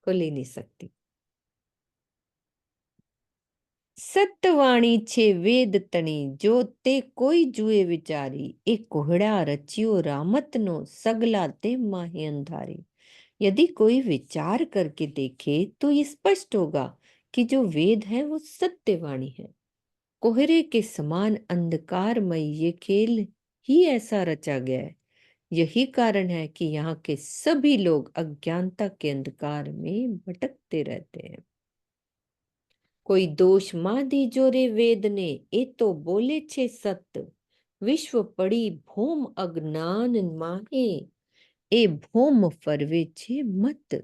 खुल ही नहीं सकती। सत्यवाणी छे वेद तणी, जो ते कोई जुए विचारी, एक कोहड़ा रचियो रामत नो, सगला ते माहे अंधारी। यदि कोई विचार करके देखे तो ये स्पष्ट होगा कि जो वेद है वो सत्यवाणी है। कोहरे के समान अंधकारमय ये खेल ही ऐसा रचा गया है। यही कारण है कि यहाँ के सभी लोग अज्ञानता के अंधकार में भटकते रहते हैं। कोई दोष मा दीजो रे वेद ने, ए तो बोले छे सत्य, विश्व पड़ी भोम अज्ञान माहे, ए भोम फरवे छे मत।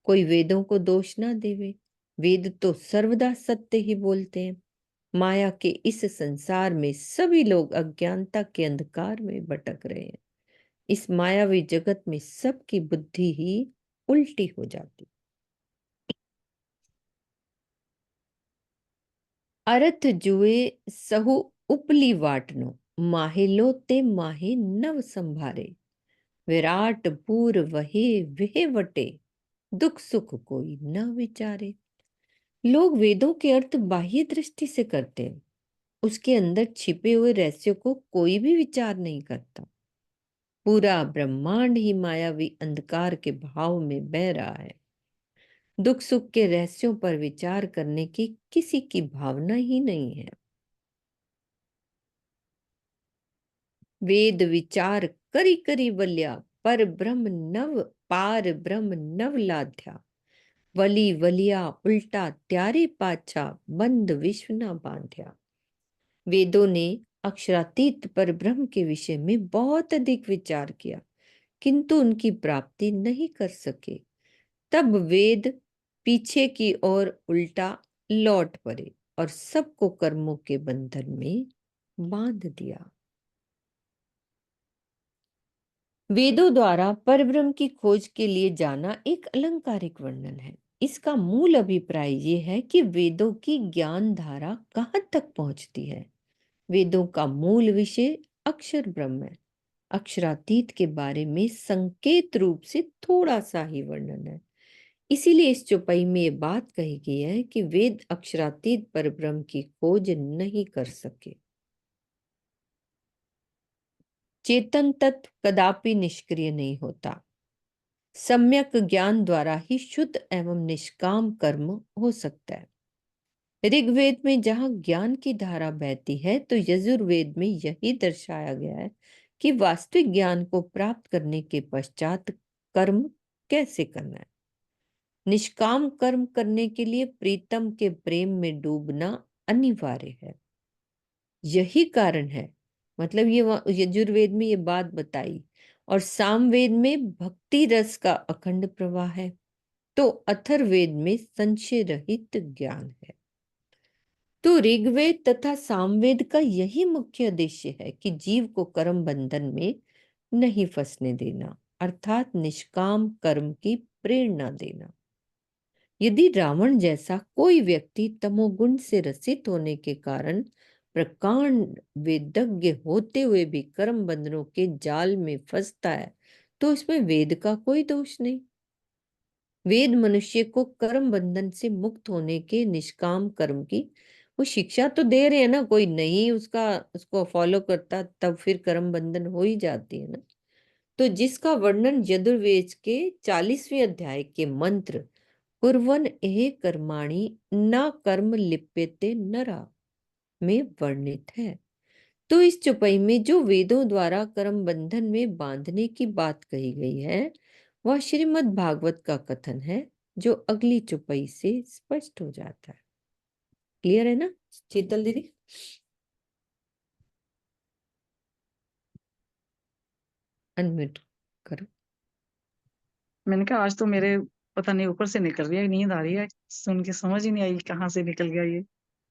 कोई वेदों को दोष ना देवे, वेद तो सर्वदा सत्य ही बोलते हैं। माया के इस संसार में सभी लोग अज्ञानता के अंधकार में भटक रहे हैं। इस मायावी जगत में सबकी बुद्धि ही उल्टी हो जाती। अर्थ जुए सहु उपली वाटनो, माहे लो ते माहे नव संभारे। विराट पूर वहे वह वटे, दुख सुख कोई न विचारे। लोग वेदों के अर्थ बाह्य दृष्टि से करते हैं, उसके अंदर छिपे हुए रहस्यों को कोई भी विचार नहीं करता। पूरा ब्रह्मांड ही मायावी अंधकार के भाव में बह रहा है। दुख सुख के रहस्यों पर विचार करने की किसी की भावना ही नहीं है। वेद विचार करी करी वल्या, पर ब्रह्म नव पार ब्रह्म नव लाध्या। वली वलिया उल्टा त्यारे पाछा, बंद विश्व न बांध्या। वेदों ने अक्षरातीत पर ब्रह्म के विषय में बहुत अधिक विचार किया, किंतु उनकी प्राप्ति नहीं कर सके। तब वेद पीछे की ओर उल्टा लौट पड़े और सबको कर्मों के बंधन में बांध दिया। वेदों द्वारा परब्रह्म की खोज के लिए जाना एक अलंकारिक वर्णन है। इसका मूल अभिप्राय ये है कि वेदों की ज्ञान धारा कहाँ तक पहुंचती है। वेदों का मूल विषय अक्षर ब्रह्म है। अक्षरातीत के बारे में संकेत रूप से थोड़ा सा ही वर्णन है। इसीलिए इस चौपाई में ये बात कही गई है कि वेद अक्षरातीत परब्रह्म की खोज नहीं कर सके। चेतन तत्व कदापि निष्क्रिय नहीं होता। सम्यक ज्ञान द्वारा ही शुद्ध एवं निष्काम कर्म हो सकता है। ऋग्वेद में जहाँ ज्ञान की धारा बहती है, तो यजुर्वेद में यही दर्शाया गया है कि वास्तविक ज्ञान को प्राप्त करने के पश्चात कर्म कैसे करना है। निष्काम कर्म करने के लिए प्रीतम के प्रेम में डूबना अनिवार्य है। यही कारण है, मतलब ये यजुर्वेद में ये बात बताई, और सामवेद में भक्ति रस का अखंड प्रवाह है, तो अथर्ववेद में संशय रहित ज्ञान है। तो ऋग्वेद तथा सामवेद का यही मुख्य उद्देश्य है कि जीव को कर्म बंधन में नहीं फंसने देना, अर्थात निष्काम कर्म की प्रेरणा देना। यदि रावण जैसा कोई व्यक्ति तमोगुण से रसित होने के कारण प्रकांड वेदज्ञ होते हुए भी कर्म बंधनों के जाल में फंसता है, तो इसमें वेद का कोई दोष नहीं। वेद मनुष्य को कर्म बंधन से मुक्त होने के निष्काम कर्म की वो शिक्षा तो दे रहे हैं ना। कोई नहीं उसको फॉलो करता, तब फिर कर्म बंधन हो ही जाती है ना। तो जिसका वर्णन यजुर्वेद के 40वें अध्याय के मंत्र कुर्वन् एह कर्माणि न कर्म लिप्यते नरा में वर्णित है। तो इस चौपाई में जो वेदों द्वारा कर्म बंधन में बांधने की बात कही गई है, वह श्रीमद् भागवत का कथन है, जो अगली चौपाई से स्पष्ट हो जाता है। क्लियर है ना शीतल दीदी? अनम्यूट करो। मैंने कहा आज तो मेरे पता नहीं ऊपर से निकल रही है, नींद आ रही है, सुन के समझ ही नहीं आई कहाँ से निकल गया ये।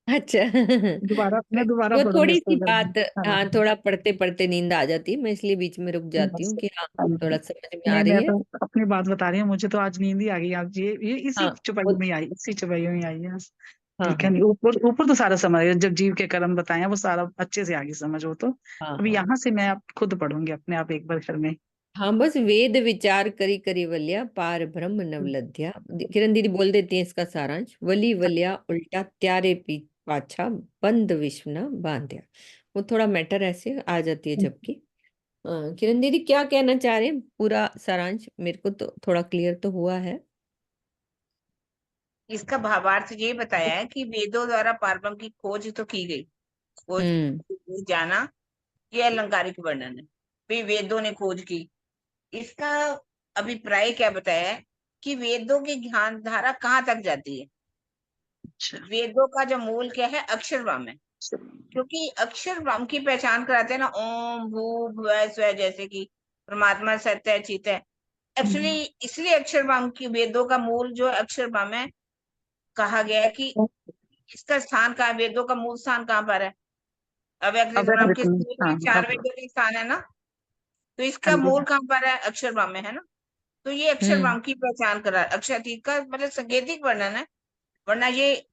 अच्छा मैं दोबारा वो पढ़ूंगी थोड़ी इसको सी बात, हाँ। हाँ, थोड़ा पढ़ते पढ़ते नींद आ जाती है, मैं इसलिए बीच में रुक जाती हूँ कि हाँ हाँ, थोड़ा समझ में आ नहीं रही मैं है। तो अपनी बात बता रही हूँ, मुझे तो आज नींद ही आ गई। आज ये इसी हाँ चौपाई वो- में आई, इसी चौपाई में आई है आज। हाँ ठीक है, हाँ नहीं ऊपर ऊपर तो सारा समझ आया, जब जीव के कर्म बताए हैं वो सारा अच्छे से आगे समझ हो। तो हाँ अभी हाँ यहाँ से मैं आप खुद पढ़ूंगी अपने आप एक बार घर में। हाँ, बस वेद विचार करी करी वल्या, पार ब्रह्म नवलध्या। किरण दीदी बोल देती है इसका सारांश। वली वल्या उल्टा त्यारे पी पाछा, बंद विश्व न बांध्या। वो थोड़ा मैटर ऐसे आ जाती है जबकि। किरण दीदी क्या कहना चाह रहे हैं? पूरा सारांश मेरे को तो थोड़ा क्लियर तो हुआ है। इसका भावार्थ ये बताया है कि वेदों द्वारा पारब्रह्म की खोज तो की गई, खोज जाना, ये अलंकारिक वर्णन है। फिर वेदों ने खोज की, इसका अभिप्राय क्या बताया है कि वेदों की ज्ञान धारा कहाँ तक जाती है। अच्छा, वेदों का जो मूल क्या है, अक्षर ब्रह्म है। क्योंकि अक्षर ब्रह्म की पहचान कराते हैं ना, ओम भू भुव स्व, जैसे कि परमात्मा सत्य है, चित है। एक्चुअली इसलिए अक्षर ब्रह्म की, वेदों का मूल जो अक्षर ब्रह्म है, कहा गया है कि इसका स्थान कहाँ, वेदों का मूल स्थान कहाँ पर है। अव्यक्त ब्रह्म के हाँ स्थान में हाँ 4 वेदों के स्थान है ना, तो हाँ इसका जी, मूल कहाँ पर है, अक्षर ब्रह्म में है ना। तो ये अक्षर हम्म ब्रह्म की पहचान करा, अक्षरातीत का मतलब सांकेतिक वर्णन है, वरना ये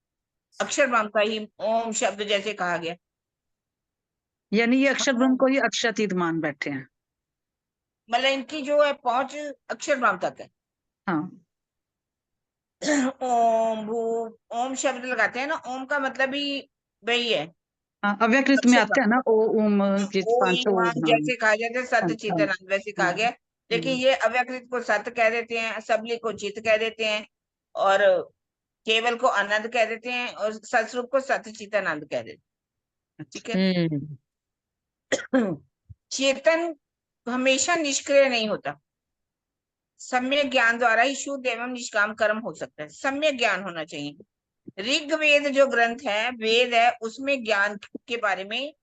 अक्षर ब्रह्म का ही ओम शब्द जैसे कहा गया। यानी ये अक्षर ब्रह्म को ही अक्षरातीत मान बैठे हैं। मतलब इनकी जो है पहुंच अक्षर ब्रह्म तक है। हाँ ओम भू, ओम शब्द लगाते हैं ना, ओम का मतलब ही वही है, हाँ, अव्यकृत में अक्षर आते हैं ना, ओ ओम के ओ ई पांचों। वांग हाँ जैसे कहा जाता है, हाँ सत्य हाँ, चित आनंद वैसे कहा गया। लेकिन ये अव्यकृत को सत्य कह देते हैं, सबली को चित कह देते हैं, और केवल को आनंद कह देते हैं, और सतस्वरूप को सत्य चित आनंद कह देते हैं। ठीक है। चेतन हमेशा निष्क्रिय नहीं होता। सम्यक ज्ञान द्वारा ही शुद्ध एवं निष्काम कर्म हो सकता है। सम्यक ज्ञान होना चाहिए। ऋग्वेद जो ग्रंथ है, वेद है, उसमें ज्ञान के बारे में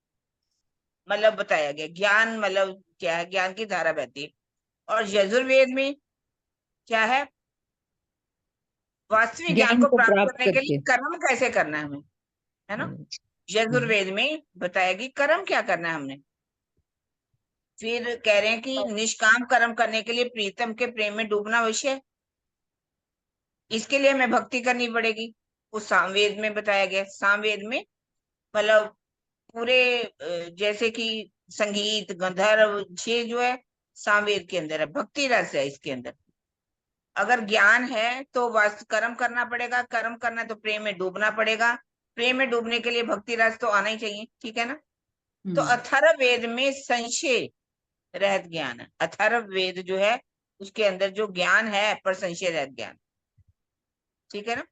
मतलब बताया गया। ज्ञान मतलब क्या है, ज्ञान की धारा बहती है। और यजुर्वेद में क्या है, वास्तविक ज्ञान ज्ञान को को प्राप्त प्राप्त करने के लिए करके। कर्म कैसे करना है हमें, है ना। यजुर्वेद में बताया कि कर्म क्या करना है हमने। फिर कह रहे हैं कि निष्काम कर्म करने के लिए प्रीतम के प्रेम में डूबना अवश्य है। इसके लिए हमें भक्ति करनी पड़ेगी। उस सामवेद में बताया गया। सामवेद में मतलब पूरे जैसे कि संगीत गंधर्व ये जो है सामवेद के अंदर है, भक्ति रस है इसके अंदर। अगर ज्ञान है तो बस कर्म करना पड़ेगा, कर्म करना है तो प्रेम में डूबना पड़ेगा, प्रेम में डूबने के लिए भक्ति रस तो आना ही चाहिए। ठीक है ना। तो अथर्व वेद में संशय रहित ज्ञान है। अथर्व वेद जो है उसके अंदर जो ज्ञान है पर संशय रहित ज्ञान। ठीक है ना।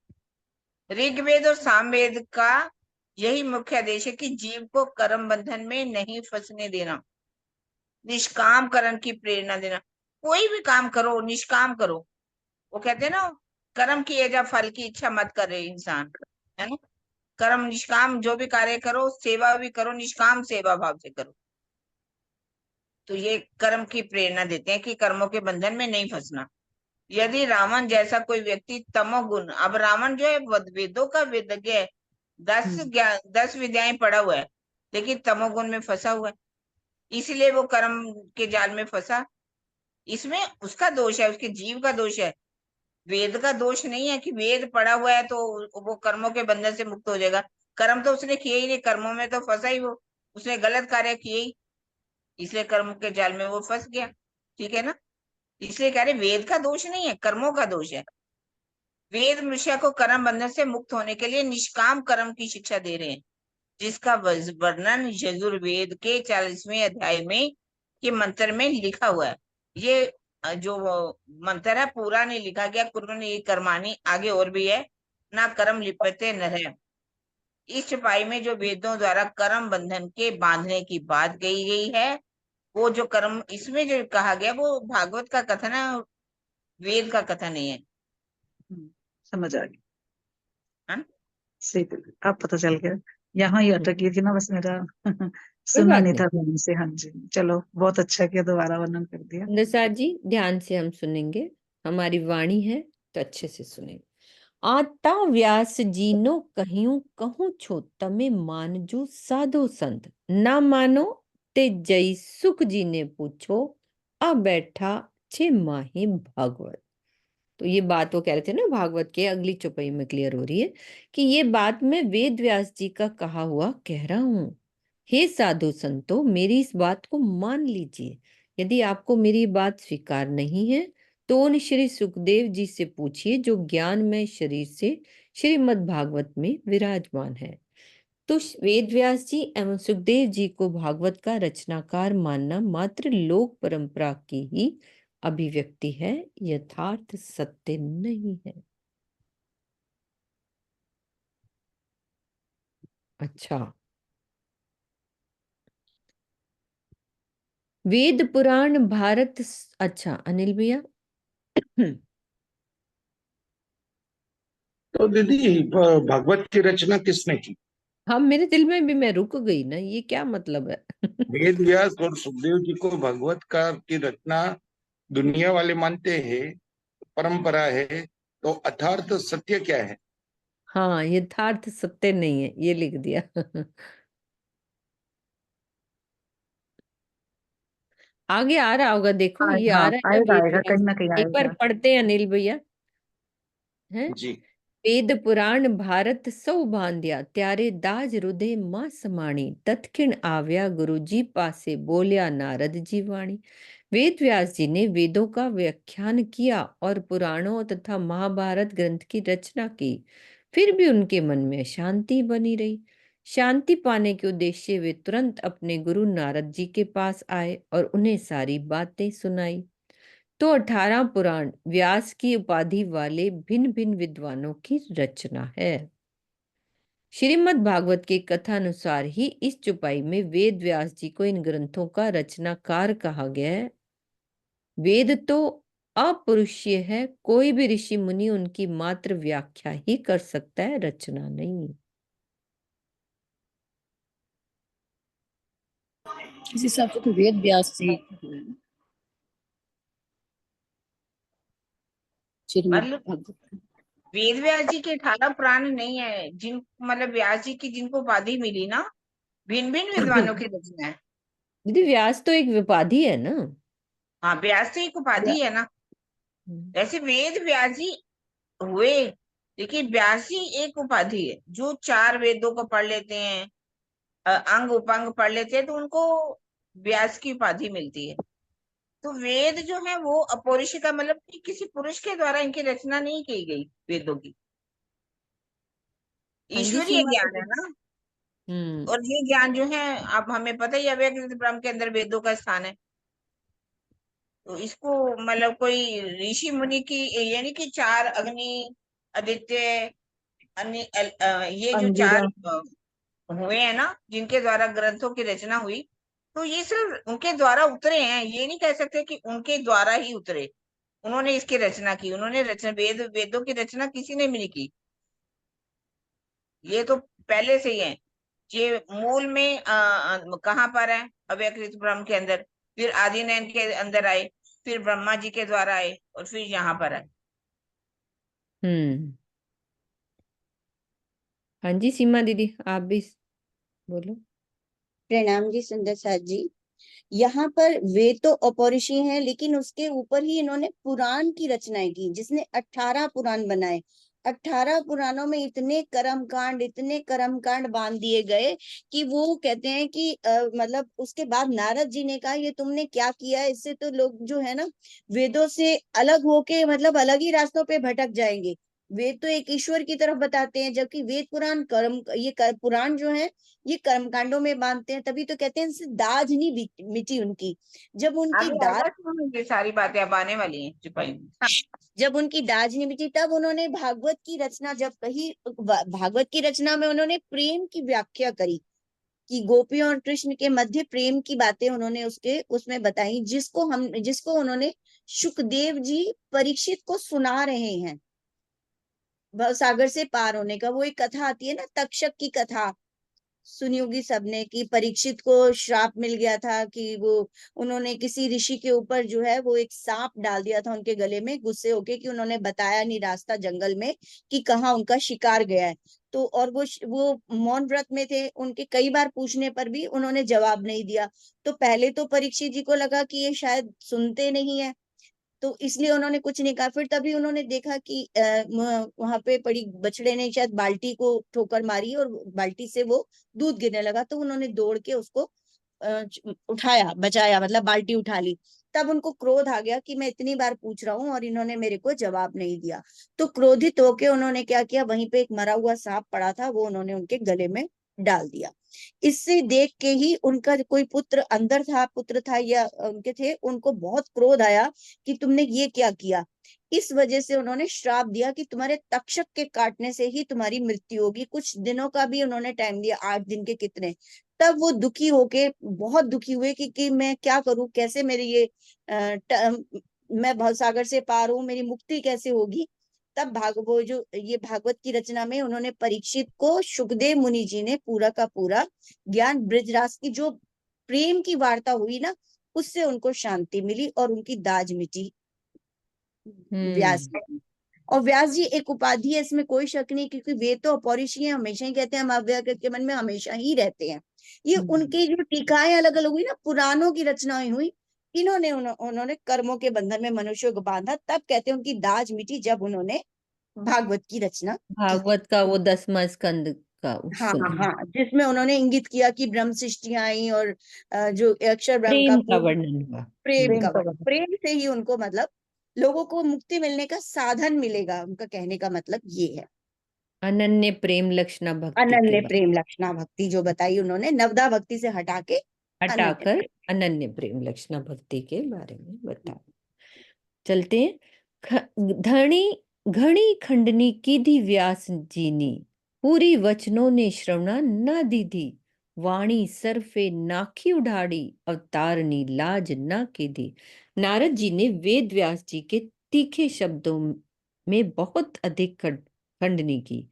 ऋग्वेद और सामवेद का यही मुख्य आदेश है कि जीव को कर्म बंधन में नहीं फंसने देना, निष्काम कर्म की प्रेरणा देना। कोई भी काम करो निष्काम करो। वो कहते हैं ना, कर्म किए जा फल की इच्छा मत करे इंसान, है ना। कर्म निष्काम जो भी कार्य करो, सेवा भी करो, निष्काम सेवा भाव से करो। तो ये कर्म की प्रेरणा देते हैं कि कर्मों के बंधन में नहीं फंसना। यदि रावण जैसा कोई व्यक्ति तमोगुण, अब रावण जो है वेदों का वेदज्ञ है, 10 विद्याएं पढ़ा हुआ है, लेकिन तमोगुण में फंसा हुआ है, इसलिए वो कर्म के जाल में फंसा। इसमें उसका दोष है, उसके जीव का दोष है। वेद का दोष नहीं है कि वेद पढ़ा हुआ है तो वो कर्मों के बंधन से मुक्त हो जाएगा। कर्म तो उसने किए ही नहीं, कर्मों में तो फंसा ही वो, उसने गलत कार्य किए ही, इसलिए कर्म के जाल में वो फंस गया। ठीक है ना। इसलिए कह रहे वेद का दोष नहीं है, कर्मों का दोष है। वेद मनुष्य को कर्म बंधन से मुक्त होने के लिए निष्काम कर्म की शिक्षा दे रहे हैं, जिसका वर्णन यजुर्वेद के 40वें अध्याय में के मंत्र में लिखा हुआ है। ये जो मंत्र है पूरा नहीं लिखा गया, कुर्वन् कर्माणि आगे और भी है, ना कर्म लिप्यते नरः। इस छपाई में जो वेदों द्वारा कर्म बंधन के बांधने की बात कही गई है, वो जो कर्म इसमें जो कहा गया वो भागवत का कथन है, वेद का कथन नहीं है। समझ आ गई। है? सही, अब पता चल गया। यहाँ ही अटक गई थी ना बस मेरा कोई सुना बात नहीं नहीं। था ध्यान से। हाँ जी, चलो बहुत अच्छा किया, दोबारा वर्णन कर दिया। निसार जी ध्यान से हम सुनेंगे, हमारी वाणी है तो अच्छे से सुनेंगे। आता व्यास जीनो कहियूं कहूं छो तमे मानजो साधो संत, ना मानो ते जई सुख जी ने पूछो आ बैठा छे माही भागवत। तो ये बात वो कह रहे थे ना, भागवत के अगली चौपाई में क्लियर हो रही है कि ये बात मैं वेद व्यास जी का कहा हुआ कह रहा हूं। हे साधु संतो, मेरी इस बात को मान लीजिए। यदि आपको मेरी बात स्वीकार नहीं है तो उन श्री सुखदेव जी से पूछिए जो ज्ञानमय शरीर से श्रीमद् भागवत में विराजमान है। तो वेद व्यास जी एवं सुखदेव जी को भागवत का रचनाकार मानना मात्र लोक परंपरा की ही अभिव्यक्ति है, यथार्थ सत्य नहीं है। अच्छा, वेद पुराण भारत अच्छा अनिल भैया तो दीदी भागवत की रचना किसने की? हाँ, मेरे दिल में भी मैं रुक गई ना, ये क्या मतलब है वेद व्यास और सुखदेव जी को भागवत का की रचना दुनिया वाले मानते हैं, परंपरा है, तो अर्थात सत्य क्या है? हाँ, यथार्थ सत्य नहीं है, ये लिख दिया आगे आ रहा होगा, देखो ये आ हाँ, रहा है ना आएगा वेद आएगा, व्यास। कहीं ना कहीं एक बार आएगा। पढ़ते हैं अनिल भैया, हैं। जी। वेद पुराण भारत सौ बांध्या त्यारे दाज हृदय मां समाणी, तत्क्षण आव्या गुरु जी पासे बोलिया नारद जी वाणी। वेद व्यास जी ने वेदों का व्याख्यान किया और पुराणों तथा महाभारत ग्रंथ की रचना की, फिर भी उनके मन में शांति बनी रही। शांति पाने के उद्देश्य वे तुरंत अपने गुरु नारद जी के पास आए और उन्हें सारी बातें सुनाई। तो 18 पुराण व्यास की उपाधि वाले भिन्न भिन्न विद्वानों की रचना है। श्रीमद् भागवत के कथानुसार ही इस चौपाई में वेद व्यास जी को इन ग्रंथों का रचनाकार कहा गया है। वेद तो अपरुष्य है, कोई भी ऋषि मुनि उनकी मात्र व्याख्या ही कर सकता है, रचना नहीं। इस हिसाब से तो वेद व्यास से हुए। श्रीमद् मतलब भागवत वेद व्यास जी के 18 प्राण नहीं है, जिन मतलब व्यास जी की जिनको उपाधि मिली ना, भिन्न भिन्न विद्वानों की रचना है। दीदी व्यास तो एक उपाधि है ना। हाँ, व्यास तो एक उपाधि है ना। ऐसे वेद व्यास जी हुए, लेकिन व्यास जी एक उपाधि है। जो 4 वेदों को पढ़ लेते हैं, अंग उपांग पढ़ लेते हैं, तो उनको व्यास की उपाधि मिलती है। तो वेद जो है वो अपौरुषीय का मतलब कि किसी पुरुष के द्वारा इनकी रचना नहीं की गई वेदों की, हाँ जी ईश्वरीय सीमा ज्ञान दीदी। है ना। और ये ज्ञान जो है, अब हमें पता ही है अव्यक्त ब्रह्म के अंदर वेदों का स्थान है। तो इसको मतलब कोई ऋषि मुनि की, यानी कि 4 अग्नि, आदित्य, ये जो 4 हुए हैं ना, जिनके द्वारा ग्रंथों की रचना हुई, तो ये सिर्फ उनके द्वारा उतरे हैं। ये नहीं कह सकते कि उनके द्वारा ही उतरे, उन्होंने इसकी रचना की। उन्होंने रचना, वेदों की रचना किसी ने भी नहीं की। ये तो पहले से ही है। ये मूल में कहाँ पर है? अव्यकृत ब्रह्म के अंदर, फिर आदिनयन के अंदर आए, फिर ब्रह्मा जी के द्वारा आए, और फिर यहाँ पर आए। हाँ जी सीमा दीदी आप भी बोलो। प्रणाम जी सुंदर साथ जी। यहाँ पर वेद तो अपौरुषीय हैं, लेकिन उसके ऊपर ही इन्होंने पुराण की रचनाएं की, जिसने 18 पुराण बनाए। 18 पुराणों में इतने कर्म कांड बांध दिए गए कि वो कहते हैं कि मतलब उसके बाद नारद जी ने कहा ये तुमने क्या किया है, इससे तो लोग जो है ना वेदों से अलग होके मतलब अलग ही रास्तों पे भटक जाएंगे। वेद तो एक ईश्वर की तरफ बताते हैं, जबकि वेद पुराण पुराण जो है ये कर्मकांडों में बांधते हैं। तभी तो कहते हैं इनसे दाज नहीं मिटी उनकी। जब उनकी आगे दाज आएगा तो ये सारी बातें अब आने वाली हैं चुपाई में। जब उनकी दाज नहीं मिटी, तब उन्होंने भागवत की रचना जब कही, भागवत की रचना में उन्होंने प्रेम की व्याख्या करी कि गोपियों और कृष्ण के मध्य प्रेम की बातें उन्होंने उसमें बताई, जिसको उन्होंने सुखदेव जी परीक्षित को सुना रहे हैं। भवसागर से पार होने का वो एक कथा आती है ना, तक्षक की कथा सुनी होगी सबने, कि परीक्षित को श्राप मिल गया था कि वो उन्होंने किसी ऋषि के ऊपर जो है वो एक सांप डाल दिया था उनके गले में, गुस्से होके कि उन्होंने बताया नहीं रास्ता जंगल में कि कहाँ उनका शिकार गया है। तो और वो मौन व्रत में थे, उनके कई बार पूछने पर भी उन्होंने जवाब नहीं दिया। तो पहले तो परीक्षित जी को लगा कि ये शायद सुनते नहीं है, तो इसलिए उन्होंने कुछ नहीं कहा। फिर तभी उन्होंने देखा कि वहां पे पड़ी बछड़े ने शायद बाल्टी को ठोकर मारी और बाल्टी से वो दूध गिरने लगा, तो उन्होंने दौड़ के उसको उठाया, बचाया, मतलब बाल्टी उठा ली। तब उनको क्रोध आ गया कि मैं इतनी बार पूछ रहा हूँ और इन्होंने मेरे को जवाब नहीं दिया। तो क्रोधित होके उन्होंने क्या किया, वहीं पे एक मरा हुआ सांप पड़ा था, वो उन्होंने उनके गले में डाल दिया। इससे देख के ही उनका कोई पुत्र था या उनके थे, उनको बहुत क्रोध आया कि तुमने ये क्या किया। इस वजह से उन्होंने श्राप दिया कि तुम्हारे तक्षक के काटने से ही तुम्हारी मृत्यु होगी। कुछ दिनों का भी उन्होंने टाइम दिया, 8 दिन के कितने। तब वो दुखी होके बहुत दुखी हुए कि मैं क्या करूं, कैसे मेरे मैं भवसागर से पार हूं, मेरी मुक्ति कैसे होगी। तब ये भागवत की रचना में उन्होंने परीक्षित को सुखदेव मुनि जी ने पूरा का पूरा ज्ञान, ब्रजराज की जो प्रेम की वार्ता हुई ना, उससे उनको शांति मिली और उनकी दाज मिटी व्यास जी। और व्यास जी एक उपाधि है, इसमें कोई शक नहीं, क्योंकि वे तो अपौरुषीय हमेशा ही कहते हैं, हम अव्यकृत के मन में हमेशा ही रहते हैं। ये उनके जो टीकाएं अलग अलग हुई ना, पुराणों की रचनाएं हुई, उन्होंने कर्मों के बंधन में मनुष्य को बांधा, तब कहते हैं उनकी दाज मिटी जब उन्होंने भागवत की रचना की। भागवत का वो 10वां स्कंद का हाँ हाँ उत्सव, हाँ, जिसमें उन्होंने इंगित किया कि ब्रह्म सृष्टियां आई और जो अक्षर ब्रह्म का प्रेम का पूर्ण वर्णन हुआ। प्रेम प्रेम का का वर्णन, वर्णन। प्रेम से ही उनको मतलब लोगों को मुक्ति मिलने का साधन मिलेगा, उनका कहने का मतलब ये है। अनन्य प्रेम लक्षणा भक्ति के अनन्य बाद प्रेम लक्षणा भक्ति जो बताई उन्होंने, नवदा भक्ति से हटा के अनन्य हटाकर प्रेम। अनन्य प्रेम लक्षणा भक्ति के बारे में बताया। चलते हैं। धनी घणी खंडनी कीधी व्यास जी ने, पूरी वचनों ने श्रवणा न दीधी, वाणी सरफे नाखी उड़ाड़ी, अवतारनी लाज न कीधी। नारद जी ने वेद व्यास जी के तीखे शब्दों में बहुत अधिक खंडनी की,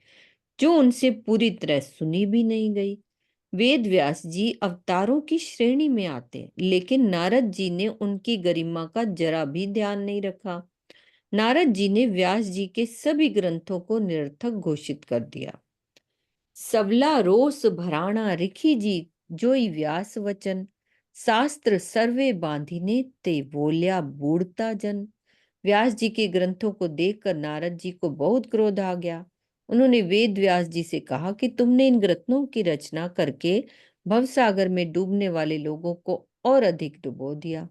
जो उनसे पूरी तरह सुनी भी नहीं गई। वेद व्यास जी अवतारों की श्रेणी में आते हैं, लेकिन नारद जी ने उनकी गरिमा का जरा भी ध्यान नहीं रखा। नारद जी ने व्यास जी के सभी ग्रंथों को निरर्थक घोषित कर दिया। सबला रोस भराणा रिखी जी जोई व्यास वचन, शास्त्र सर्वे बांधिने ते बोलिया बूढ़ता जन। व्यास जी के ग्रंथों को देखकर नारद जी को बहुत क्रोध आ गया। उन्होंने वेद व्यास जी से कहा कि तुमने इन ग्रंथों की रचना करके भवसागर में डूबने वाले लोगों को और अधिक डुबो दिया।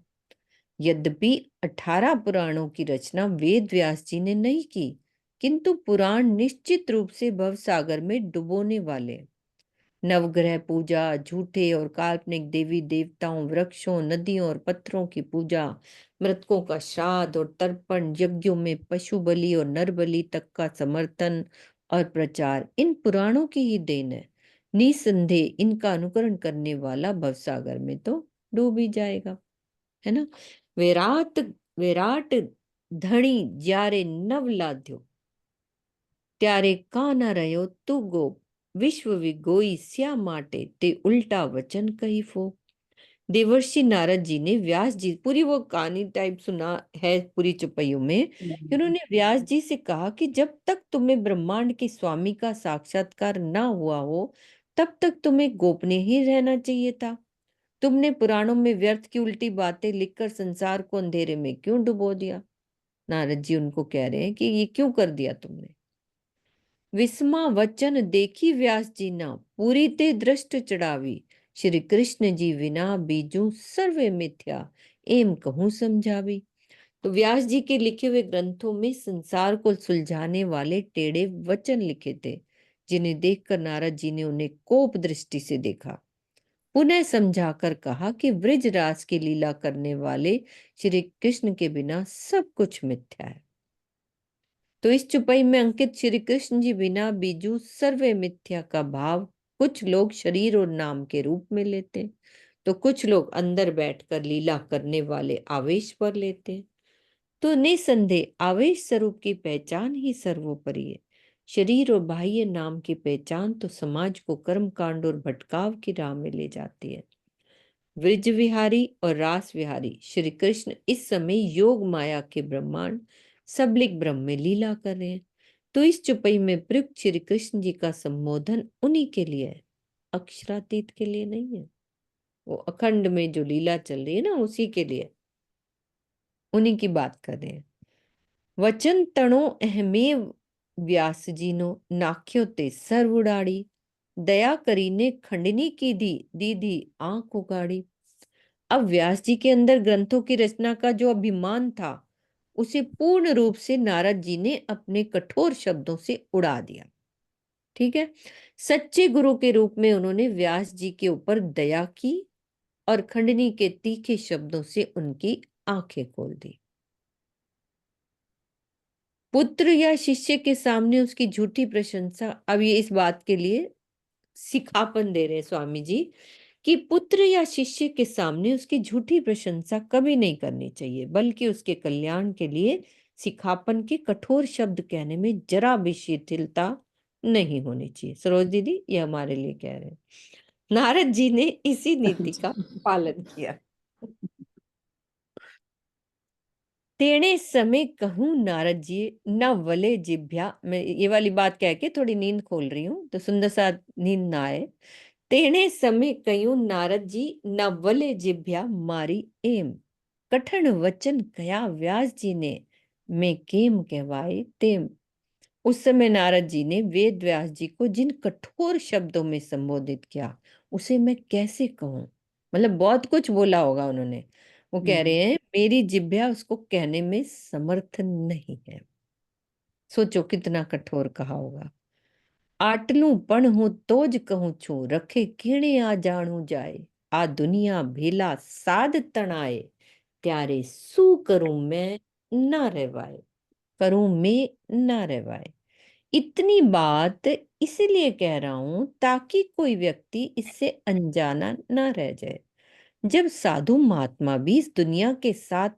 यद्यपि 18 पुराणों की रचना वेद व्यास जी ने नहीं की, किंतु पुराण निश्चित रूप से भवसागर में डुबोने वाले। नवग्रह पूजा, झूठे और काल्पनिक देवी देवताओं, वृक्षों, नदियों और पत्थरों की पूजा, मृतकों का श्राद्ध और तर्पण, यज्ञों में पशु बलि और नर बलि तक का समर्थन और प्रचार इन पुराणों की ही देन है। निसंदेह इनका अनुकरण करने वाला भवसागर में तो डूब ही जाएगा, है ना। विराट विराट धणी ज्यारे नव लाध्यो, त्यारे काना रहो तू गोप, विश्व विगोई स्या माटे ते उल्टा वचन कही फो। देवर्षि नारद जी ने व्यास जी, पूरी वो कहानी टाइप सुना है पूरी चौपाइयों में, कि उन्होंने व्यास जी से कहा कि जब तक तुम्हें ब्रह्मांड के स्वामी का साक्षात्कार ना हुआ हो, तब तक तुम्हें गोपनीय ही रहना चाहिए था। तुमने पुराणों में व्यर्थ की उल्टी बातें लिखकर संसार को अंधेरे में क्यों डुबो दिया। नारद जी उनको कह रहे हैं कि ये क्यों कर दिया तुमने। विस्मा वचन देखी व्यास जी ना, पूरी ते दृष्ट चढ़ावी, श्री कृष्ण जी विना बीजू सर्वे मिथ्या, एम कहूं समझावी। तो व्यास जी के लिखे हुए ग्रंथों में संसार को सुलझाने वाले टेढ़े वचन लिखे थे, जिन्हें देखकर नारद जी ने उन्हें कोप दृष्टि से देखा। पुनः समझाकर कहा कि ब्रजराज की लीला करने वाले श्री कृष्ण के बिना सब कुछ मिथ्या है। तो इस चुपाई में अंकित श्री कृष्ण जी बिना बीजू सर्वे मिथ्या का भाव कुछ लोग शरीर और नाम के रूप में लेते, तो कुछ लोग अंदर बैठकर लीला करने वाले आवेश पर लेते। तो निसंदेह आवेश स्वरूप की पहचान ही सर्वोपरि है। शरीर और बाह्य नाम की पहचान तो समाज को कर्म कांड और भटकाव की राह में ले जाती है। व्रज विहारी और रास विहारी श्री कृष्ण इस समय योग माया के ब्रह्मांड सबलिक ब्रह्म में लीला कर रहे हैं। तो इस चुपई में प्रयुक्त श्री कृष्ण जी का संबोधन उन्हीं के लिए है, अक्षरातीत के लिए नहीं है। वो अखंड में जो लीला चल रही है ना, उसी के लिए, उन्हीं की बात कर रहे हैं। वचन तणो अहमेव व्यास जी नो, नाख्यो ते सर्व उड़ाड़ी, दया करीने खंडनी की दी दीदी आंख उगाड़ी। अब व्यास जी के अंदर ग्रंथों की रचना का जो अभिमान था, उसे पूर्ण रूप से नारद जी ने अपने कठोर शब्दों से उड़ा दिया। ठीक है। सच्चे गुरु के रूप में उन्होंने व्यास जी के ऊपर दया की और खंडनी के तीखे शब्दों से उनकी आंखें खोल दी। पुत्र या शिष्य के सामने उसकी झूठी प्रशंसा, अब ये इस बात के लिए सिखापन दे रहे हैं स्वामी जी कि पुत्र या शिष्य के सामने उसकी झूठी प्रशंसा कभी नहीं करनी चाहिए, बल्कि उसके कल्याण के लिए सिखापन के कठोर शब्द कहने में जरा भी शिथिलता नहीं होनी चाहिए। सरोज दीदी ये हमारे लिए कह रहे हैं। नारद जी ने इसी नीति का पालन किया। तेणे समय कहूं नारद जी न वले जिभ्या, मैं ये वाली बात कह के थोड़ी नींद खोल रही हूँ तो सुंदर सा नींद ना आए। तेणे समय कहूं नारद जी न वले जिभ्या मारी एम, कठिन वचन कया व्यास जी ने, मैं केम कहवाए तेम। उस समय नारद जी ने वेद व्यास जी को जिन कठोर शब्दों में संबोधित किया उसे मैं कैसे कहूं, मतलब बहुत कुछ बोला होगा उन्होंने। वो कह रहे हैं मेरी जिह्वा उसको कहने में समर्थ नहीं है। सोचो कितना कठोर कहा होगा। आटलू पण हूं तोज कहूं छू, रखे केणे आ जाणू जाए, आ दुनिया भेला साध तणाए, त्यारे सू करूं मैं ना रहवाए, करूं मैं ना रहवाए। इतनी बात इसलिए कह रहा हूं ताकि कोई व्यक्ति इससे अनजाना ना रह जाए। जब साधु महात्मा भी इस दुनिया के साथ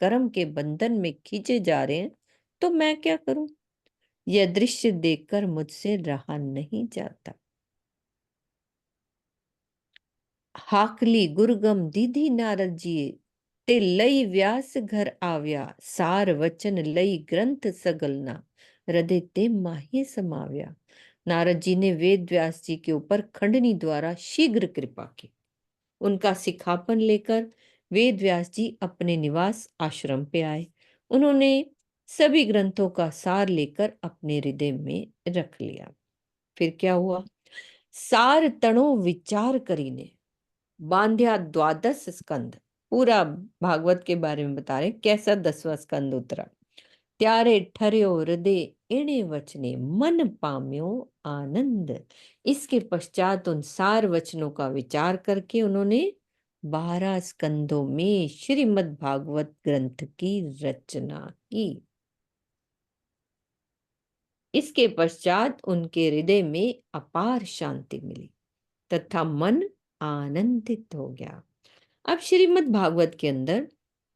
कर्म के बंधन में खींचे जा रहे हैं तो मैं क्या करूं? यह दृश्य देखकर मुझसे रहा नहीं जाता। हाकली गुरगम दीदी नारद जी, ते लई व्यास घर आव्या, सार वचन लई ग्रंथ सगलना, हृदय ते माही समाव्या। नारद जी ने वेद व्यास जी के ऊपर खंडनी द्वारा शीघ्र कृपा की। उनका सिखापन लेकर वेद व्यास जी अपने निवास आश्रम पे आए। उन्होंने सभी ग्रंथों का सार लेकर अपने हृदय में रख लिया। फिर क्या हुआ? सार तणो विचार करीने बांध्या द्वादश स्कंद। पूरा भागवत के बारे में बता रहे कैसा 10वां स्कंद उतरा। त्यारे ठर्यो हृदय इणे वचने, मन पाम्यो आनंद। इसके पश्चात उन सार वचनों का विचार करके उन्होंने 12 स्कंदों में श्रीमद् भागवत ग्रंथ की रचना की। इसके पश्चात उनके हृदय में अपार शांति मिली तथा मन आनंदित हो गया। अब श्रीमद् भागवत के अंदर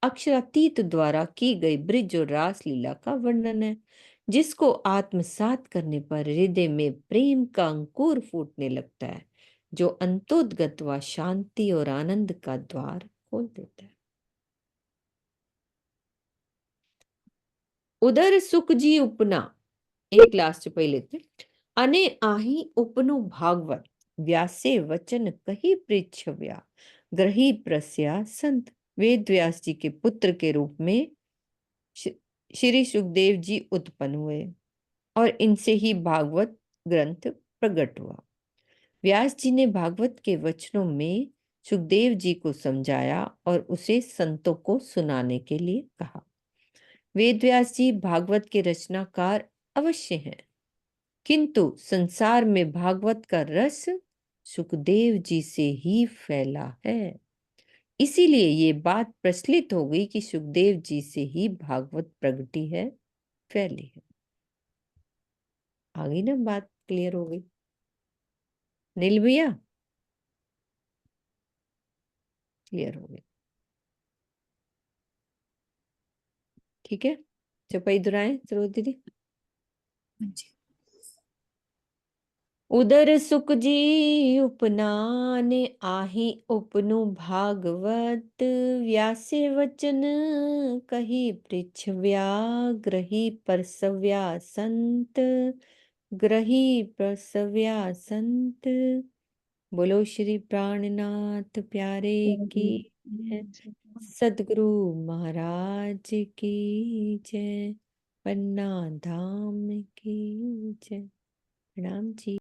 अक्षरातीत द्वारा की गई ब्रिज और रास लीला का वर्णन है, जिसको आत्मसात करने पर हृदय में प्रेम का अंकुर फूटने लगता है, जो अंतोदगत व शांति और आनंद का द्वार खोल देता है। उधर सुख जी उपना एक लास्ट पहले थे, अने आही उपनु भागवत, व्यासे वचन कही पृच्छव्या, ग्रही प्रस्या संत। वेद व्यास जी के पुत्र के रूप में श्री सुखदेव जी उत्पन्न हुए और इनसे ही भागवत ग्रंथ प्रकट हुआ। व्यास जी ने भागवत के वचनों में सुखदेव जी को समझाया और उसे संतों को सुनाने के लिए कहा। वेद व्यास जी भागवत के रचनाकार अवश्य हैं, किंतु संसार में भागवत का रस सुखदेव जी से ही फैला है। इसीलिए ये बात प्रचलित हो गई कि सुखदेव जी से ही भागवत प्रगटी है, फैली है। आ गई ना बात? क्लियर हो गई? नील भैया क्लियर हो गई? ठीक है, चौपाई दुराए सरोज दीदी। उदर सुख जी उपनान आही उपनु भागवत, व्यासे वचन कही पृच्छव्या, ग्रही परसव्या संत, ग्रही प्रसव्या संत। बोलो श्री प्राणनाथ प्यारे की जय, सदगुरु महाराज की जय, पन्ना धाम की जय। प्रणाम जी।